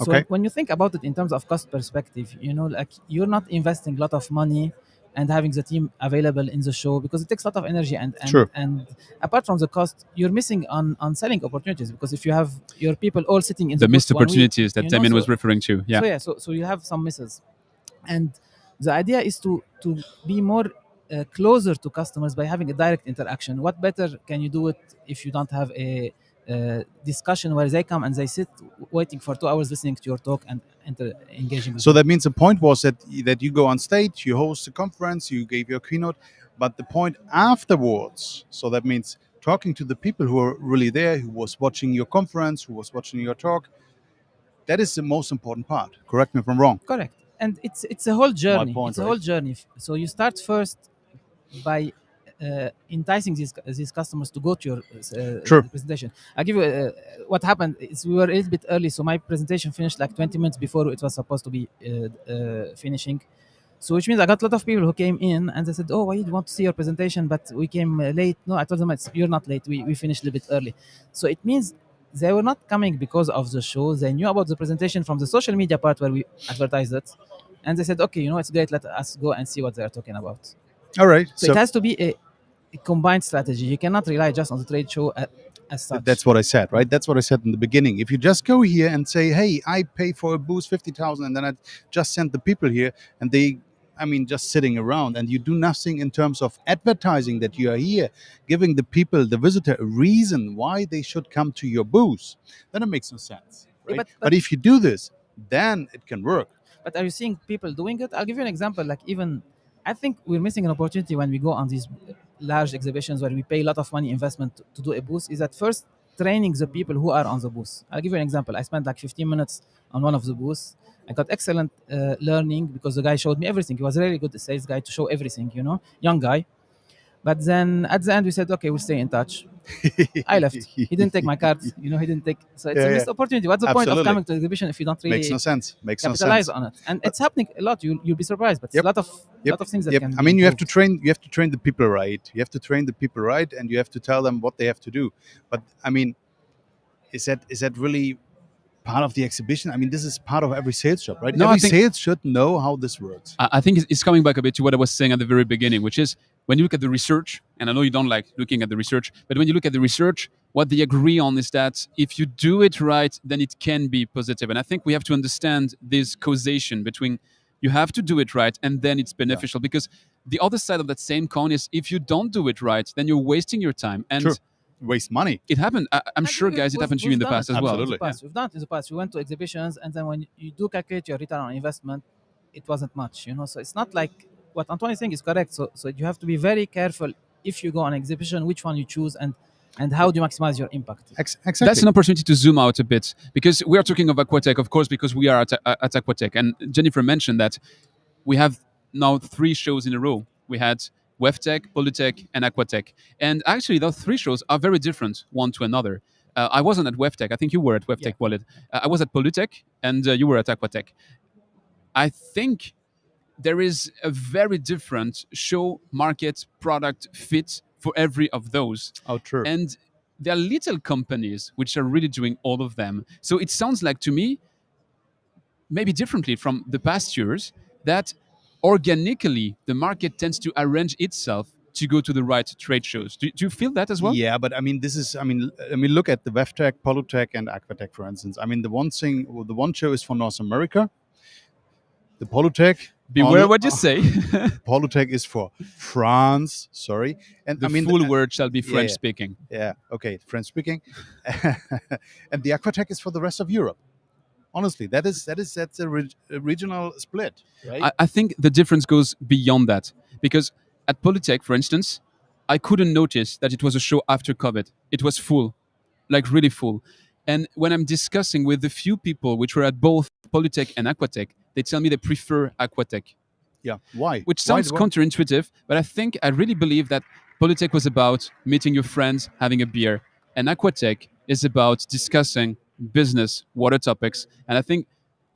So when you think about it in terms of cost perspective, like, you're not investing a lot of money and having the team available in the show, because it takes a lot of energy, Sure. and apart from the cost, you're missing on selling opportunities, because if you have your people all sitting in The the booth missed 1 week, opportunities that you know, Damien so, was referring to. Yeah. so yeah, so you have some misses, and the idea is to be more closer to customers by having a direct interaction. What better can you do it if you don't have a discussion where they come and they sit waiting for 2 hours listening to your talk and engaging with So you. that means the point was that you go on stage, you host a conference, you gave your keynote, but the point afterwards. So that means talking to the people who are really there, who was watching your conference, who was watching your talk. That is the most important part. Correct me if I'm wrong. Correct. And it's a whole journey. point, It's a right? whole journey. So you start first by enticing these customers to go to your Sure. presentation. I'll give you what happened is we were a little bit early, so my presentation finished like 20 minutes before it was supposed to be finishing. So which means I got a lot of people who came in and they said, "Oh, I want to see your presentation, but we came late." No, I told them, "You're not late. We finished a little bit early." So it means they were not coming because of the show. They knew about the presentation from the social media part where we advertised it, and they said, "Okay, it's great. Let us go and see what they are talking about." All right. So it has to be a combined strategy. You cannot rely just on the trade show as such. That's what I said, right? That's what I said in the beginning. If you just go here and say, "Hey, I pay for a booth 50,000," and then I just send the people here, and they, just sitting around, and you do nothing in terms of advertising that you are here, giving the people, the visitor, a reason why they should come to your booth, then it makes no sense, right? But if you do this, then it can work. But are you seeing people doing it? I'll give you an example. Like even, I think we're missing an opportunity when we go on these large exhibitions where we pay a lot of money investment to do a booth. Is at first training the people who are on the booth. I'll give you an example. I spent like 15 minutes on one of the booths. I got excellent learning because the guy showed me everything. He was a really good sales guy to show everything, young guy. But then at the end we said, okay, we'll stay in touch. I left. He didn't take my card. He didn't take. So it's a missed opportunity. What's the point of coming to the exhibition if you don't really Makes no sense. capitalize on it? And it's happening a lot. You'll be surprised, but it's a lot of things that can. You have to train. You have to train the people right. You have to train the people right, and you have to tell them what they have to do. But is that really part of the exhibition? This is part of every sales job, right? No, Every I think- sales should know how this works. I think it's coming back a bit to what I was saying at the very beginning, which is when you look at the research, and I know you don't like looking at the research, but when you look at the research, what they agree on is that if you do it right, then it can be positive. And I think we have to understand this causation between you have to do it right and then it's beneficial. Because the other side of that same coin is if you don't do it right, then you're wasting your time. And Sure. Waste money. it happened. I'm sure, guys, it happened to you in the past as well. Absolutely. We've done it in the past. We went to exhibitions, and then when you do calculate your return on investment, it wasn't much. So it's not like what Antoine is saying is correct. So you have to be very careful if you go on exhibition, which one you choose, and how do you maximize your impact. Exactly. That's an opportunity to zoom out a bit because we are talking of Aquatech, of course, because we are at Aquatech. And Jennifer mentioned that we have now 3 shows in a row. We had Weftec, Pollutec, and Aquatech. And actually, those 3 shows are very different one to another. I wasn't at Weftec. I think you were at Weftec, Walid. I was at Pollutec, and you were at Aquatech. I think there is a very different show, market, product fit for every of those. Oh, true. And there are little companies which are really doing all of them. So it sounds like to me, maybe differently from the past years, that organically the market tends to arrange itself to go to the right trade shows. Do you feel that as well? Yeah, but this is. Look at the Weftec, Pollutec, and Aquatech, for instance. The one show is for North America. The Pollutec. Beware what you say. Pollutec is for France. Sorry, and The full word shall be French speaking. Yeah, okay, French speaking. And the Aquatech is for the rest of Europe. Honestly, that's a regional split, right? I think the difference goes beyond that because at Pollutec, for instance, I couldn't notice that it was a show after COVID. It was full, like really full. And when I'm discussing with the few people which were at both Pollutec and Aquatech, they tell me they prefer Aquatech. Yeah, why? Which sounds Why? counterintuitive, but I really believe that Pollutec was about meeting your friends, having a beer, and Aquatech is about discussing business, water topics. And I think,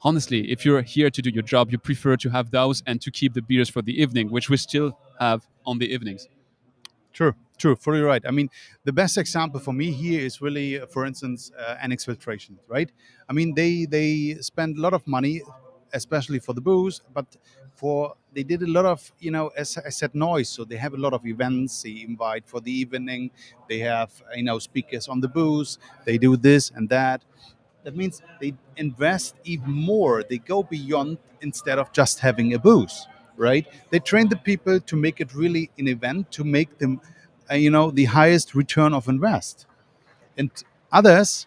honestly, if you're here to do your job, you prefer to have those and to keep the beers for the evening, which we still have on the evenings. True, fully right. The best example for me here is really, for instance, Annex Filtration, right? They spend a lot of money especially for the booze, but they did a lot of, as I said, noise. So they have a lot of events. They invite for the evening. They have, speakers on the booze. They do this and that. That means they invest even more. They go beyond instead of just having a booth, right? They train the people to make it really an event, to make them, the highest return of invest. And others,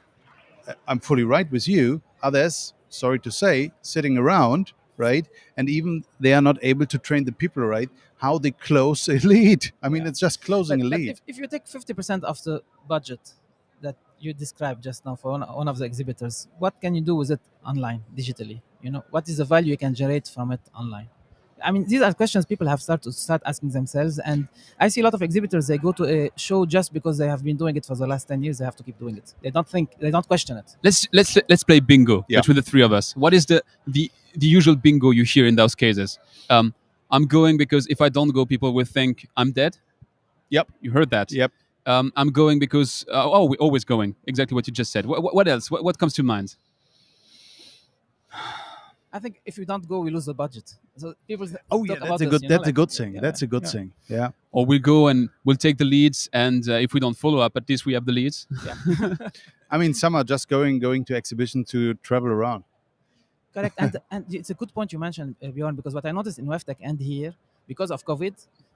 I'm fully right with you, others, sorry to say, sitting around, right? And even they are not able to train the people, right? How they close a lead. I mean, it's just closing a But lead. if you take 50% of the budget that you described just now for one of the exhibitors, what can you do with it online, digitally? What is the value you can generate from it online? I mean, these are questions people have to start asking themselves. And I see a lot of exhibitors, they go to a show just because they have been doing it for the last 10 years. They have to keep doing it. They don't question it. Let's play bingo Yeah. between the three of us. What is the usual bingo you hear in those cases? I'm going because if I don't go, people will think I'm dead. Yep. You heard that. Yep. I'm going because we're always going. Exactly what you just said. What else? What comes to mind? I think if we don't go, we lose the budget. So people Oh, yeah, talk about that's a this, good thing. yeah, That's a good yeah. thing. Yeah. Or we'll go and we'll take the leads, and if we don't follow up, at least we have the leads. I mean, some are just going to exhibition to travel around. Correct, and it's a good point you mentioned, Bjorn, because what I noticed in Weftec and here, because of COVID,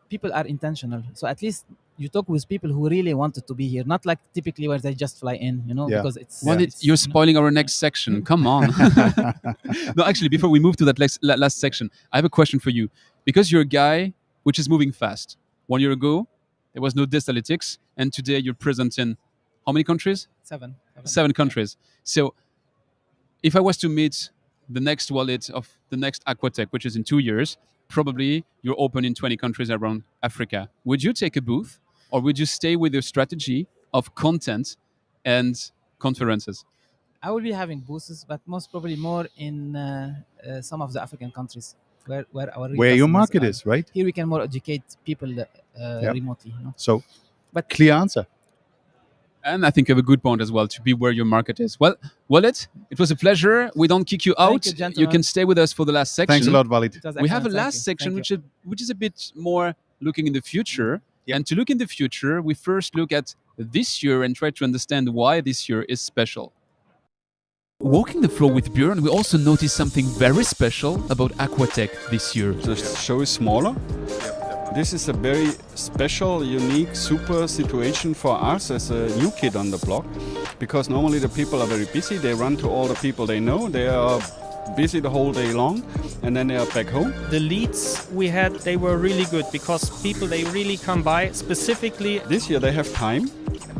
people are intentional. So at least you talk with people who really wanted to be here, not like typically where they just fly in, Yeah. because it's. You're spoiling our next section. Come on. No, actually, before we move to that last section, I have a question for you. Because you're a guy which is moving fast. 1 year ago, there was no Distalytics, and today you're present in how many countries? Seven countries. So if I was to meet the next wallet of the next Aquatech, which is in 2 years, probably you're open in 20 countries around Africa. Would you take a booth, or would you stay with your strategy of content and conferences? I will be having booths, but most probably more in some of the African countries where our real Where your customers market are. is, right? Here we can more educate people remotely. So, But clear answer. And I think you have a good point as well, to be where your market is. Well, Wallet, it was a pleasure. We don't kick you out. you, gentlemen. can stay with us for the last section. Thanks a lot, Walid. It was We have a excellent. last section, Thank you. which is a bit more looking in the future. Yep. And to look in the future, we first look at this year and try to understand why this year is special. Walking the floor with Björn, we also noticed something very special about Aquatech this year. The show is smaller. This is a very special, unique, super situation for us as a new kid on the block, because normally the people are very busy. They run to all the people they know. They are busy the whole day long, and then they are back home. The leads we had, they were really good because people, they really come by specifically. This year they have time.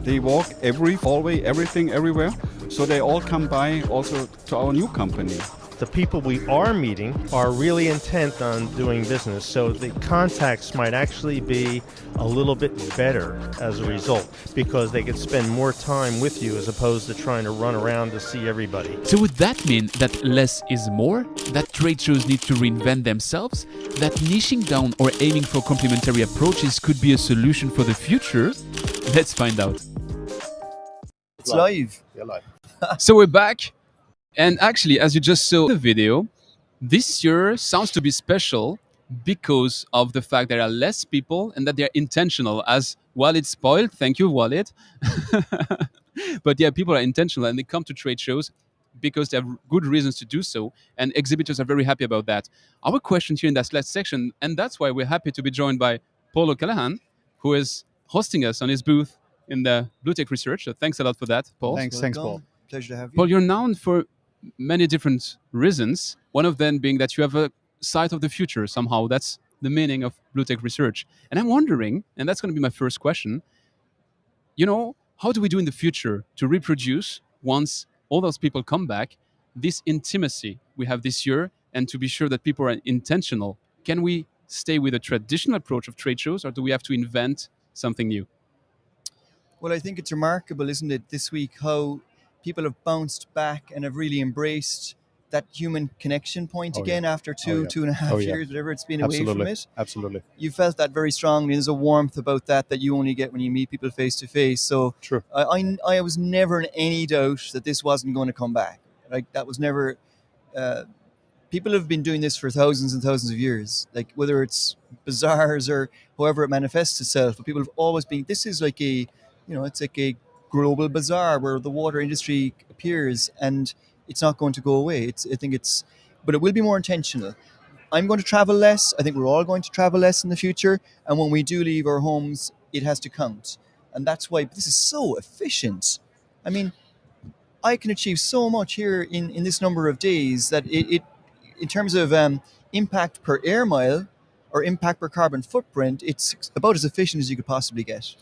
They walk every hallway, everything, everywhere. So they all come by also to our new company. The people we are meeting are really intent on doing business, so the contacts might actually be a little bit better as a result, because they could spend more time with you as opposed to trying to run around to see everybody. So would that mean that less is more? That trade shows need to reinvent themselves? That niching down or aiming for complementary approaches could be a solution for the future? Let's find out. It's live. Yeah, live. So we're back. And actually, as you just saw the video, this year sounds to be special because of the fact there are less people and that they're intentional. As Walid spoiled, thank you, Walid. But yeah, people are intentional and they come to trade shows because they have good reasons to do so. And exhibitors are very happy about that. Our question here in that last section, and that's why we're happy to be joined by Paul O'Callaghan, who is hosting us on his booth in the Pollutec research. So thanks a lot for that, Paul. Thanks, Paul. Pleasure to have you. Paul, you're known for many different reasons. One of them being that you have a sight of the future somehow. That's the meaning of Pollutec research. And I'm wondering, and that's going to be my first question, how do we do in the future to reproduce, once all those people come back, this intimacy we have this year, and to be sure that people are intentional? Can we stay with a traditional approach of trade shows, or do we have to invent something new? Well, I think it's remarkable, isn't it, this week, how people have bounced back and have really embraced that human connection point again after two and a half years, whatever it's been away from it. Absolutely. You felt that very strongly. There's a warmth about that you only get when you meet people face to face. So True. I was never in any doubt that this wasn't going to come back. Like, that was never people have been doing this for thousands and thousands of years, like whether it's bazaars or however it manifests itself. But people have always been, this is like a, it's like a global bazaar where the water industry appears, and it's not going to go away. But it will be more intentional. I'm going to travel less. I think we're all going to travel less in the future. And when we do leave our homes, it has to count. And that's why this is so efficient. I mean, I can achieve so much here in this number of days that it in terms of impact per air mile or impact per carbon footprint, it's about as efficient as you could possibly get.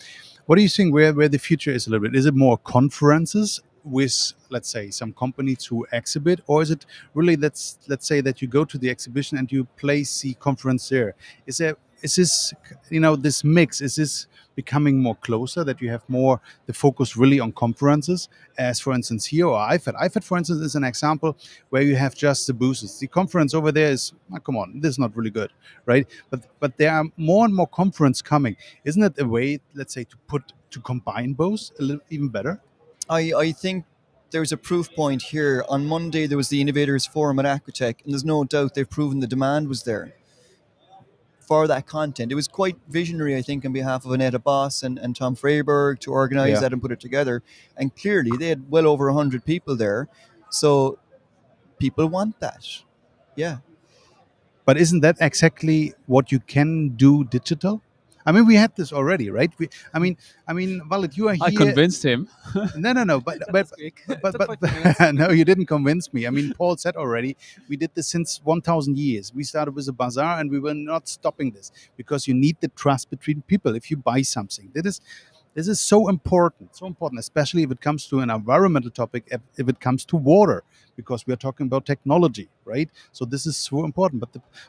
What do you think where the future is a little bit? Is it more conferences with, let's say, some company to exhibit, or is it really, let's say that you go to the exhibition and you place the conference there? Is this, this mix, is this becoming more closer, that you have more the focus really on conferences, as for instance here, or IFAD for instance is an example where you have just the booths. The conference over there is, come on, this is not really good, right? But there are more and more conference coming. Isn't it a way, let's say, to combine both a little even better? I think there's a proof point here. On Monday there was the Innovators Forum at Aquatech, and there's no doubt they've proven the demand was there for that content. It was quite visionary, I think, on behalf of Annetta Boss and Tom Freyberg to organise that and put it together. And clearly they had well over 100 people there. So people want that. Yeah. But isn't that exactly what you can do digital? I mean, we had this already, right? I mean, Walid, you are here. I convinced him. No. But no, you didn't convince me. I mean, Paul said already, we did this since 1,000 years. We started with a bazaar, and we were not stopping this because you need the trust between people. If you buy something, this is so important, especially if it comes to an environmental topic, if it comes to water, because we are talking about technology, right? So this is so important.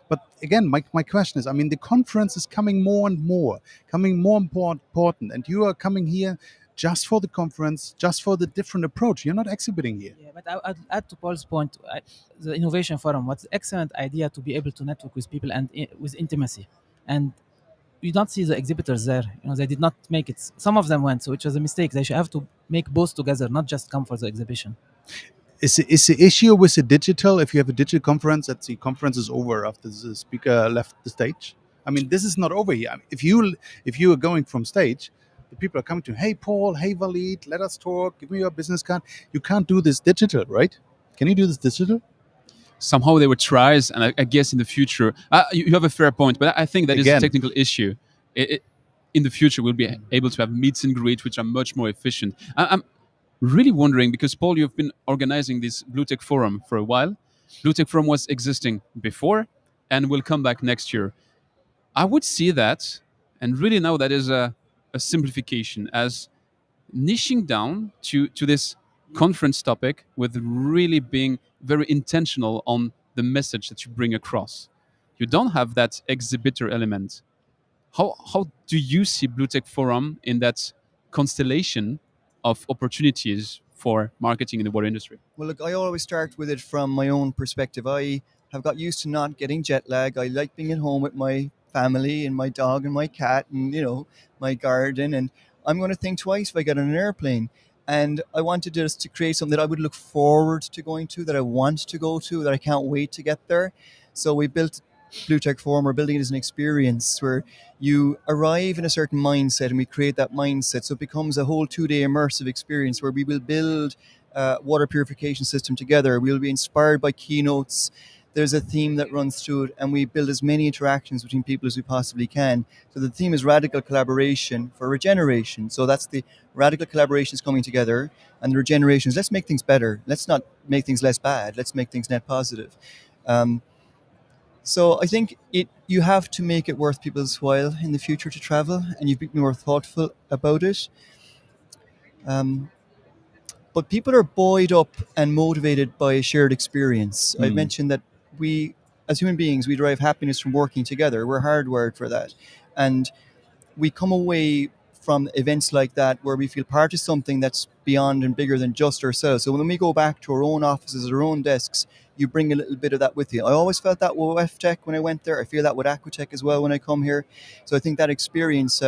But again, my question is, I mean, the conference is coming more and more, important, and you are coming here just for the conference, just for the different approach. You're not exhibiting here. Yeah, but I'd add to Paul's point, the Innovation Forum, what's an excellent idea to be able to network with people and with intimacy. And you don't see the exhibitors there. They did not make it. Some of them went, so which was a mistake. They should have to make both together, not just come for the exhibition. Is the issue with the digital, if you have a digital conference, that the conference is over after the speaker left the stage? I mean, this is not over here. I mean, if you are going from stage, the people are coming to, hey, Paul, hey, Walid, let us talk, give me your business card. You can't do this digital, right? Can you do this digital? Somehow there were tries, and I guess in the future, you have a fair point, but I think that is a technical issue. In the future, we'll be able to have meets and greets, which are much more efficient. I'm really wondering, because Paul, you've been organizing this Bluetech Forum for a while. Bluetech Forum was existing before and will come back next year. I would see that, and really now that is a simplification, as niching down to this conference topic with really being very intentional on the message that you bring across. You don't have that exhibitor element. How do you see Bluetech Forum in that constellation of opportunities for marketing in the water industry? Well, look, I always start with it from my own perspective. I have got used to not getting jet lag. I like being at home with my family and my dog and my cat and, my garden. And I'm going to think twice if I get on an airplane. And I wanted just to create something that I would look forward to going to, that I want to go to, that I can't wait to get there. So we built Bluetech Forum. We're building it as an experience where you arrive in a certain mindset, and we create that mindset. So it becomes a whole 2-day immersive experience where we will build a water purification system together. We'll be inspired by keynotes. There's a theme that runs through it, and we build as many interactions between people as we possibly can. So the theme is radical collaboration for regeneration. So that's the radical collaborations coming together, and the regeneration is, let's make things better. Let's not make things less bad. Let's make things net positive. So I think you have to make it worth people's while in the future to travel, and you've been more thoughtful about it. But people are buoyed up and motivated by a shared experience. I mentioned that we, as human beings, we derive happiness from working together. We're hardwired for that. And we come away from events like that where we feel part of something that's beyond and bigger than just ourselves. So when we go back to our own offices, our own desks, you bring a little bit of that with you. I always felt that with Weftec when I went there. I feel that with Aquatech as well when I come here. So I think that experience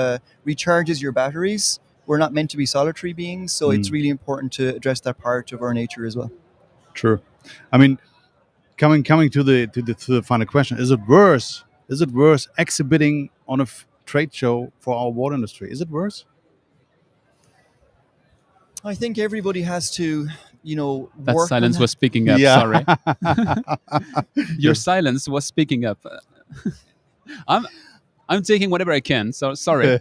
recharges your batteries. We're not meant to be solitary beings, so it's really important to address that part of our nature as well. True. I mean, Coming to the final question: Is it worse? Is it worse exhibiting on a trade show for our water industry? Is it worse? I think everybody has to, That work on silence that. was speaking up. Yeah. Sorry. Your silence was speaking up. I'm taking whatever I can. So sorry.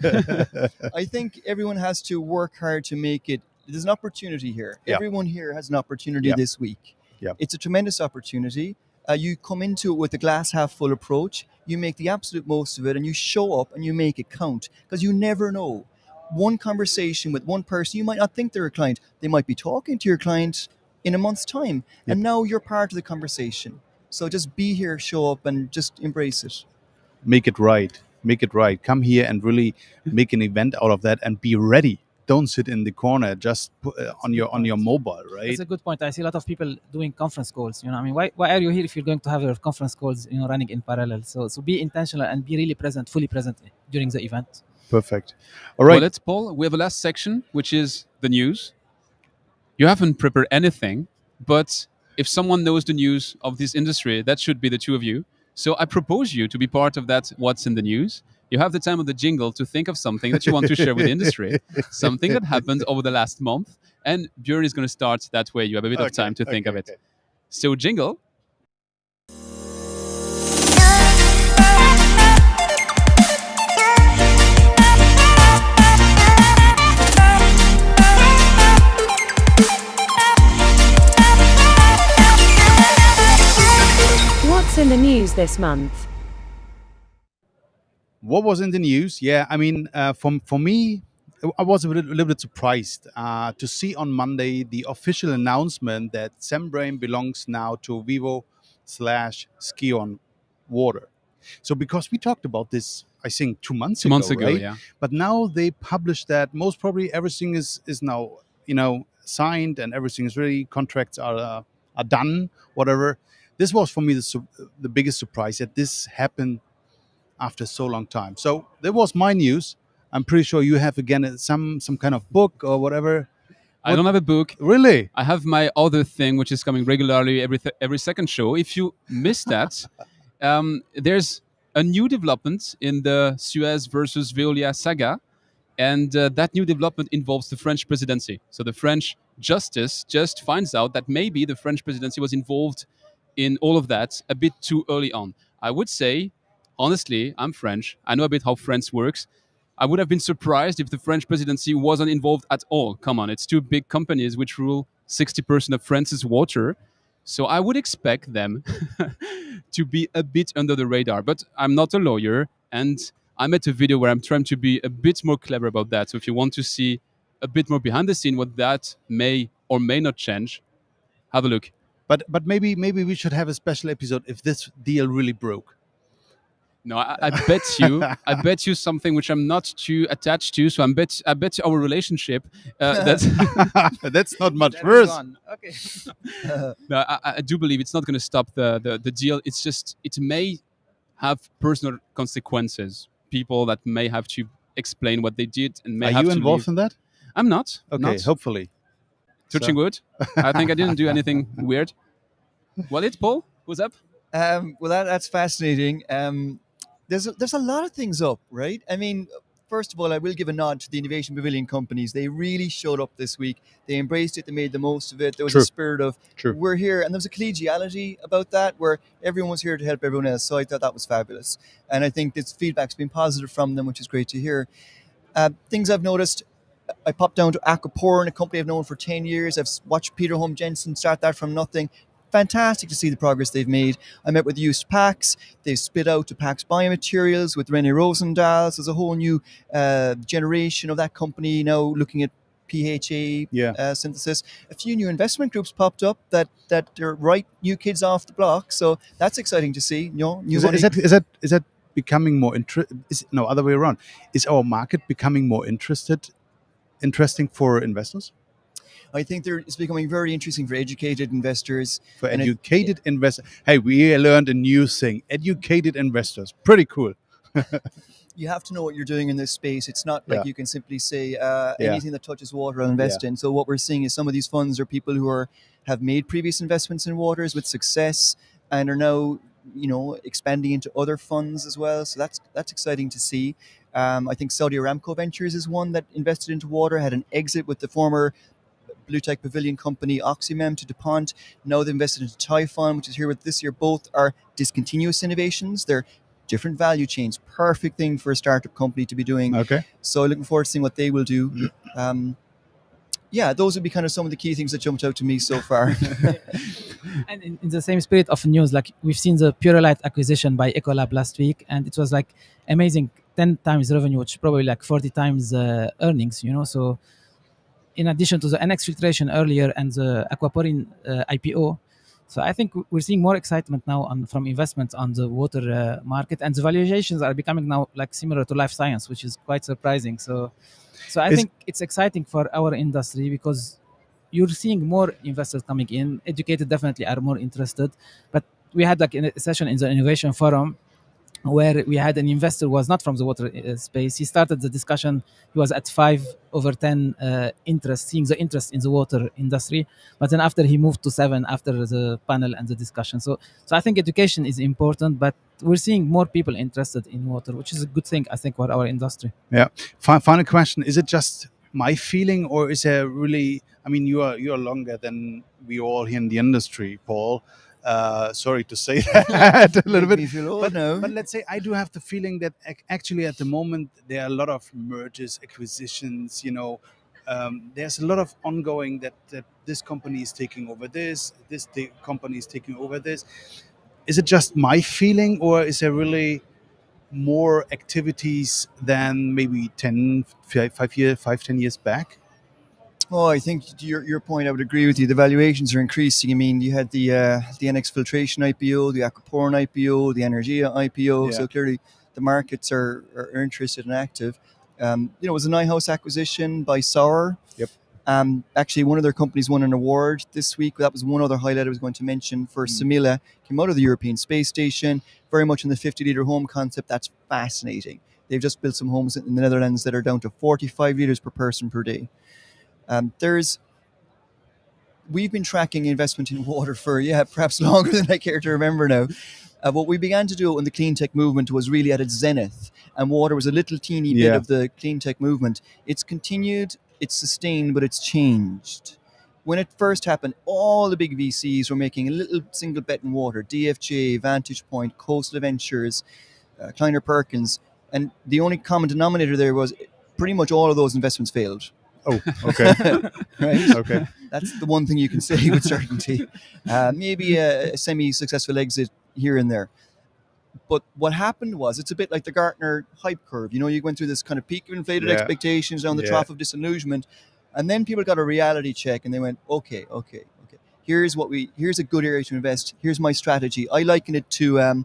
I think everyone has to work hard to make it. There's an opportunity here. Yeah. Everyone here has an opportunity Yeah. this week. Yeah. It's a tremendous opportunity. You come into it with a glass half full approach. You make the absolute most of it, and you show up and you make it count, because you never know. One conversation with one person, you might not think they're a client. They might be talking to your client in a month's time, Yep. and now you're part of the conversation. So just be here, show up, and just embrace it. Make it right. Make it right. Come here and really make an event out of that, and be ready. Don't sit in the corner just on your mobile, right? That's a good point. I see a lot of people doing conference calls. I mean, why are you here if you're going to have your conference calls, running in parallel? So be intentional and be really present, fully present during the event. Perfect. All right. Well, it's Paul. We have a last section, which is the news. You haven't prepared anything, but if someone knows the news of this industry, that should be the two of you. So I propose you to be part of that. What's in the news? You have the time of the jingle to think of something that you want to share with the industry, something that happened over the last month. And Björn is going to start that way. You have a bit of time to think of it. So jingle. What's in the news this month? What was in the news? Yeah, I mean, for me, I was a little bit surprised to see on Monday the official announcement that Sembrain belongs now to Vivo/Skion Water. So because we talked about this, I think 2 months ago, 2 months ago, right? yeah. But now they published that most probably everything is now signed, and everything is ready. Contracts are done. Whatever. This was for me the biggest surprise that this happened after so long time. So that was my news. I'm pretty sure you have again some kind of book or whatever. I don't have a book. Really? I have my other thing, which is coming regularly every second show. If you missed that, there's a new development in the Suez versus Veolia saga. And that new development involves the French presidency. So the French justice just finds out that maybe the French presidency was involved in all of that a bit too early on. I would say, honestly, I'm French. I know a bit how France works. I would have been surprised if the French presidency wasn't involved at all. Come on, it's two big companies which rule 60% of France's water. So I would expect them to be a bit under the radar. But I'm not a lawyer, and I made a video where I'm trying to be a bit more clever about that. So if you want to see a bit more behind the scene what that may or may not change, have a look. But maybe we should have a special episode if this deal really broke. No, I bet you something which I'm not too attached to. So I bet our relationship that's that's not much worse. Okay. No, I do believe it's not going to stop the deal. It's just it may have personal consequences. People that may have to explain what they did and may Are have you to involved leave. in that? I'm not. Okay, not. hopefully. Touching wood. I think I didn't do anything weird. Well, it's Paul. Who's up? Well, that's fascinating. There's a lot of things up, right? I mean, first of all, I will give a nod to the Innovation Pavilion companies. They really showed up this week. They embraced it. They made the most of it. There was a spirit of we're here, and there was a collegiality about that where everyone was here to help everyone else. So I thought that was fabulous, and I think this feedback's been positive from them, which is great to hear. Things I've noticed. I popped down to Aquatech, a company I've known for 10 years. I've watched Peter Holm Jensen start that from nothing. Fantastic to see the progress they've made. I met with used Pax. They've spit out to Pax Biomaterials with René Rosendahl. So there's a whole new generation of that company now looking at PHA synthesis. A few new investment groups popped up that are right new kids off the block. So that's exciting to see. New Is that becoming more other way around? Is our market becoming more interesting for investors? I think it's becoming very interesting for educated investors. For educated investors. Hey, we learned a new thing. Educated investors. Pretty cool. You have to know what you're doing in this space. It's not like you can simply say anything that touches water I'll invest in. So what we're seeing is some of these funds are people who have made previous investments in waters with success. and are now, expanding into other funds as well. So that's exciting to see. I think Saudi Aramco Ventures is one that invested into water, had an exit with the former Pollutec Pavilion company Oxymem to DuPont. Now they've invested into Typhon, which is here with this year. Both are discontinuous innovations. They're different value chains. Perfect thing for a startup company to be doing. Okay. So looking forward to seeing what they will do. Those would be kind of some of the key things that jumped out to me so far. And in the same spirit of news, like we've seen the Purolite acquisition by Ecolab last week, and it was like amazing, 10 times revenue, which probably like 40 times earnings, So in addition to the NX filtration earlier and the Aquaporin IPO, so I think we're seeing more excitement now from investments on the water market, and the valuations are becoming now like similar to life science, which is quite surprising. So I think it's exciting for our industry because you're seeing more investors coming in. Educated definitely are more interested, but we had like a session in the innovation forum where we had an investor who was not from the water space. He started the discussion. He was at 5/10 seeing the interest in the water industry. But then after he moved to 7 after the panel and the discussion. So I think education is important, but we're seeing more people interested in water, which is a good thing, I think, for our industry. Yeah. Final question. Is it just my feeling, or is there really, I mean, you are longer than we all here in the industry, Paul. Sorry to say that a little bit, but let's say I do have the feeling that actually at the moment there are a lot of mergers, acquisitions. There's a lot of ongoing that this company is taking over this company is taking over this. Is it just my feeling, or is there really more activities than maybe 10 years back? Oh, I think to your point, I would agree with you. The valuations are increasing. I mean, you had the NX Filtration IPO, the Aquaporin IPO, the Energia IPO. Yeah. So clearly, the markets are interested and active. It was a Nyhouse acquisition by Sauer. Yep. Actually, one of their companies won an award this week. That was one other highlight I was going to mention for Semilla. Came out of the European Space Station, very much in the 50-litre home concept. That's fascinating. They've just built some homes in the Netherlands that are down to 45 litres per person per day. We've been tracking investment in water for, perhaps longer than I care to remember now. What we began to do when the clean tech movement was really at its zenith, and water was a little teeny bit of the clean tech movement. It's continued, it's sustained, but it's changed. When it first happened, all the big VCs were making a little single bet in water. DFJ, Vantage Point, Coastal Ventures, Kleiner Perkins. And the only common denominator there was pretty much all of those investments failed. Oh, okay. Right? Okay. That's the one thing you can say with certainty. Maybe a semi-successful exit here and there. But what happened was, it's a bit like the Gartner hype curve. You went through this kind of peak of inflated expectations down the trough of disillusionment. And then people got a reality check and they went, okay. Here's a good area to invest. Here's my strategy. I liken it to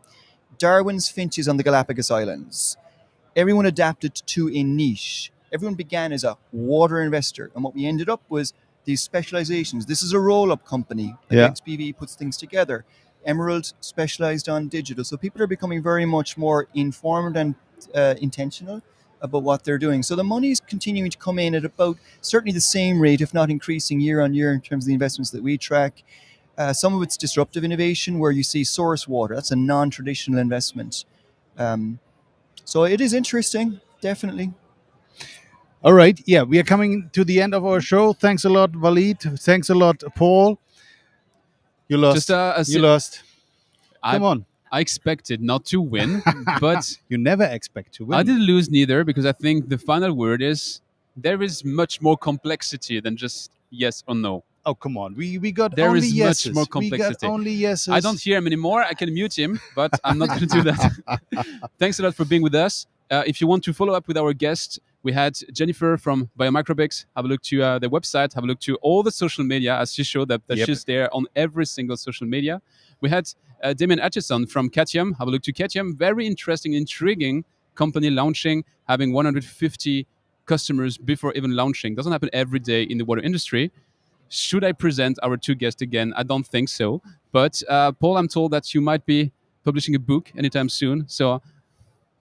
Darwin's finches on the Galapagos Islands. Everyone adapted to a niche. Everyone began as a water investor. And what we ended up was these specializations. This is a roll-up company. XBV puts things together. Emerald specialized on digital. So people are becoming very much more informed and intentional about what they're doing. So the money is continuing to come in at about certainly the same rate, if not increasing year on year in terms of the investments that we track. Some of it's disruptive innovation where you see source water. That's a non-traditional investment. So it is interesting, definitely. All right. Yeah, we are coming to the end of our show. Thanks a lot, Walid. Thanks a lot, Paul. You lost. You lost. Come on. I expected not to win, but you never expect to win. I didn't lose neither, because I think the final word is there is much more complexity than just yes or no. Oh, come on. We got there only is yeses. much more complexity. We got only yeses. I don't hear him anymore. I can mute him, but I'm not going to do that. Thanks a lot for being with us. If you want to follow up with our guest, we had Jennifer from Biomicrobics. Have a look to their website. Have a look to all the social media, as she showed that she's there on every single social media. We had Damien Atchison from Catium. Have a look to Catium. Very interesting, intriguing company launching, having 150 customers before even launching. Doesn't happen every day in the water industry. Should I present our two guests again? I don't think so. But Paul, I'm told that you might be publishing a book anytime soon. So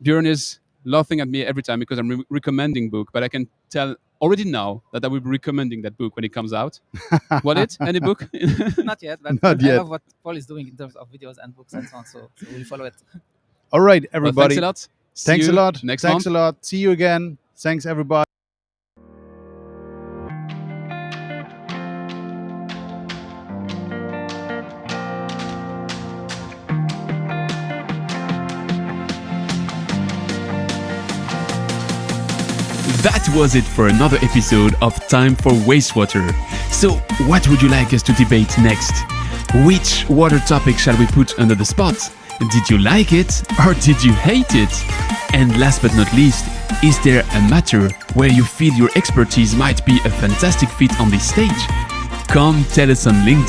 Björn is laughing at me every time because I'm recommending book, but I can tell already now that I will be recommending that book when it comes out. What any book? Not yet, but Not I yet. love what Paul is doing in terms of videos and books and so on. So we'll follow it. All right, Well, everybody. thanks a lot. See Thanks a you lot. next Thanks month. a lot. See you again. Thanks, everybody. That was it for another episode of Time for Wastewater. So, what would you like us to debate next? Which water topic shall we put under the spot? Did you like it or did you hate it? And last but not least, is there a matter where you feel your expertise might be a fantastic fit on this stage? Come tell us on LinkedIn.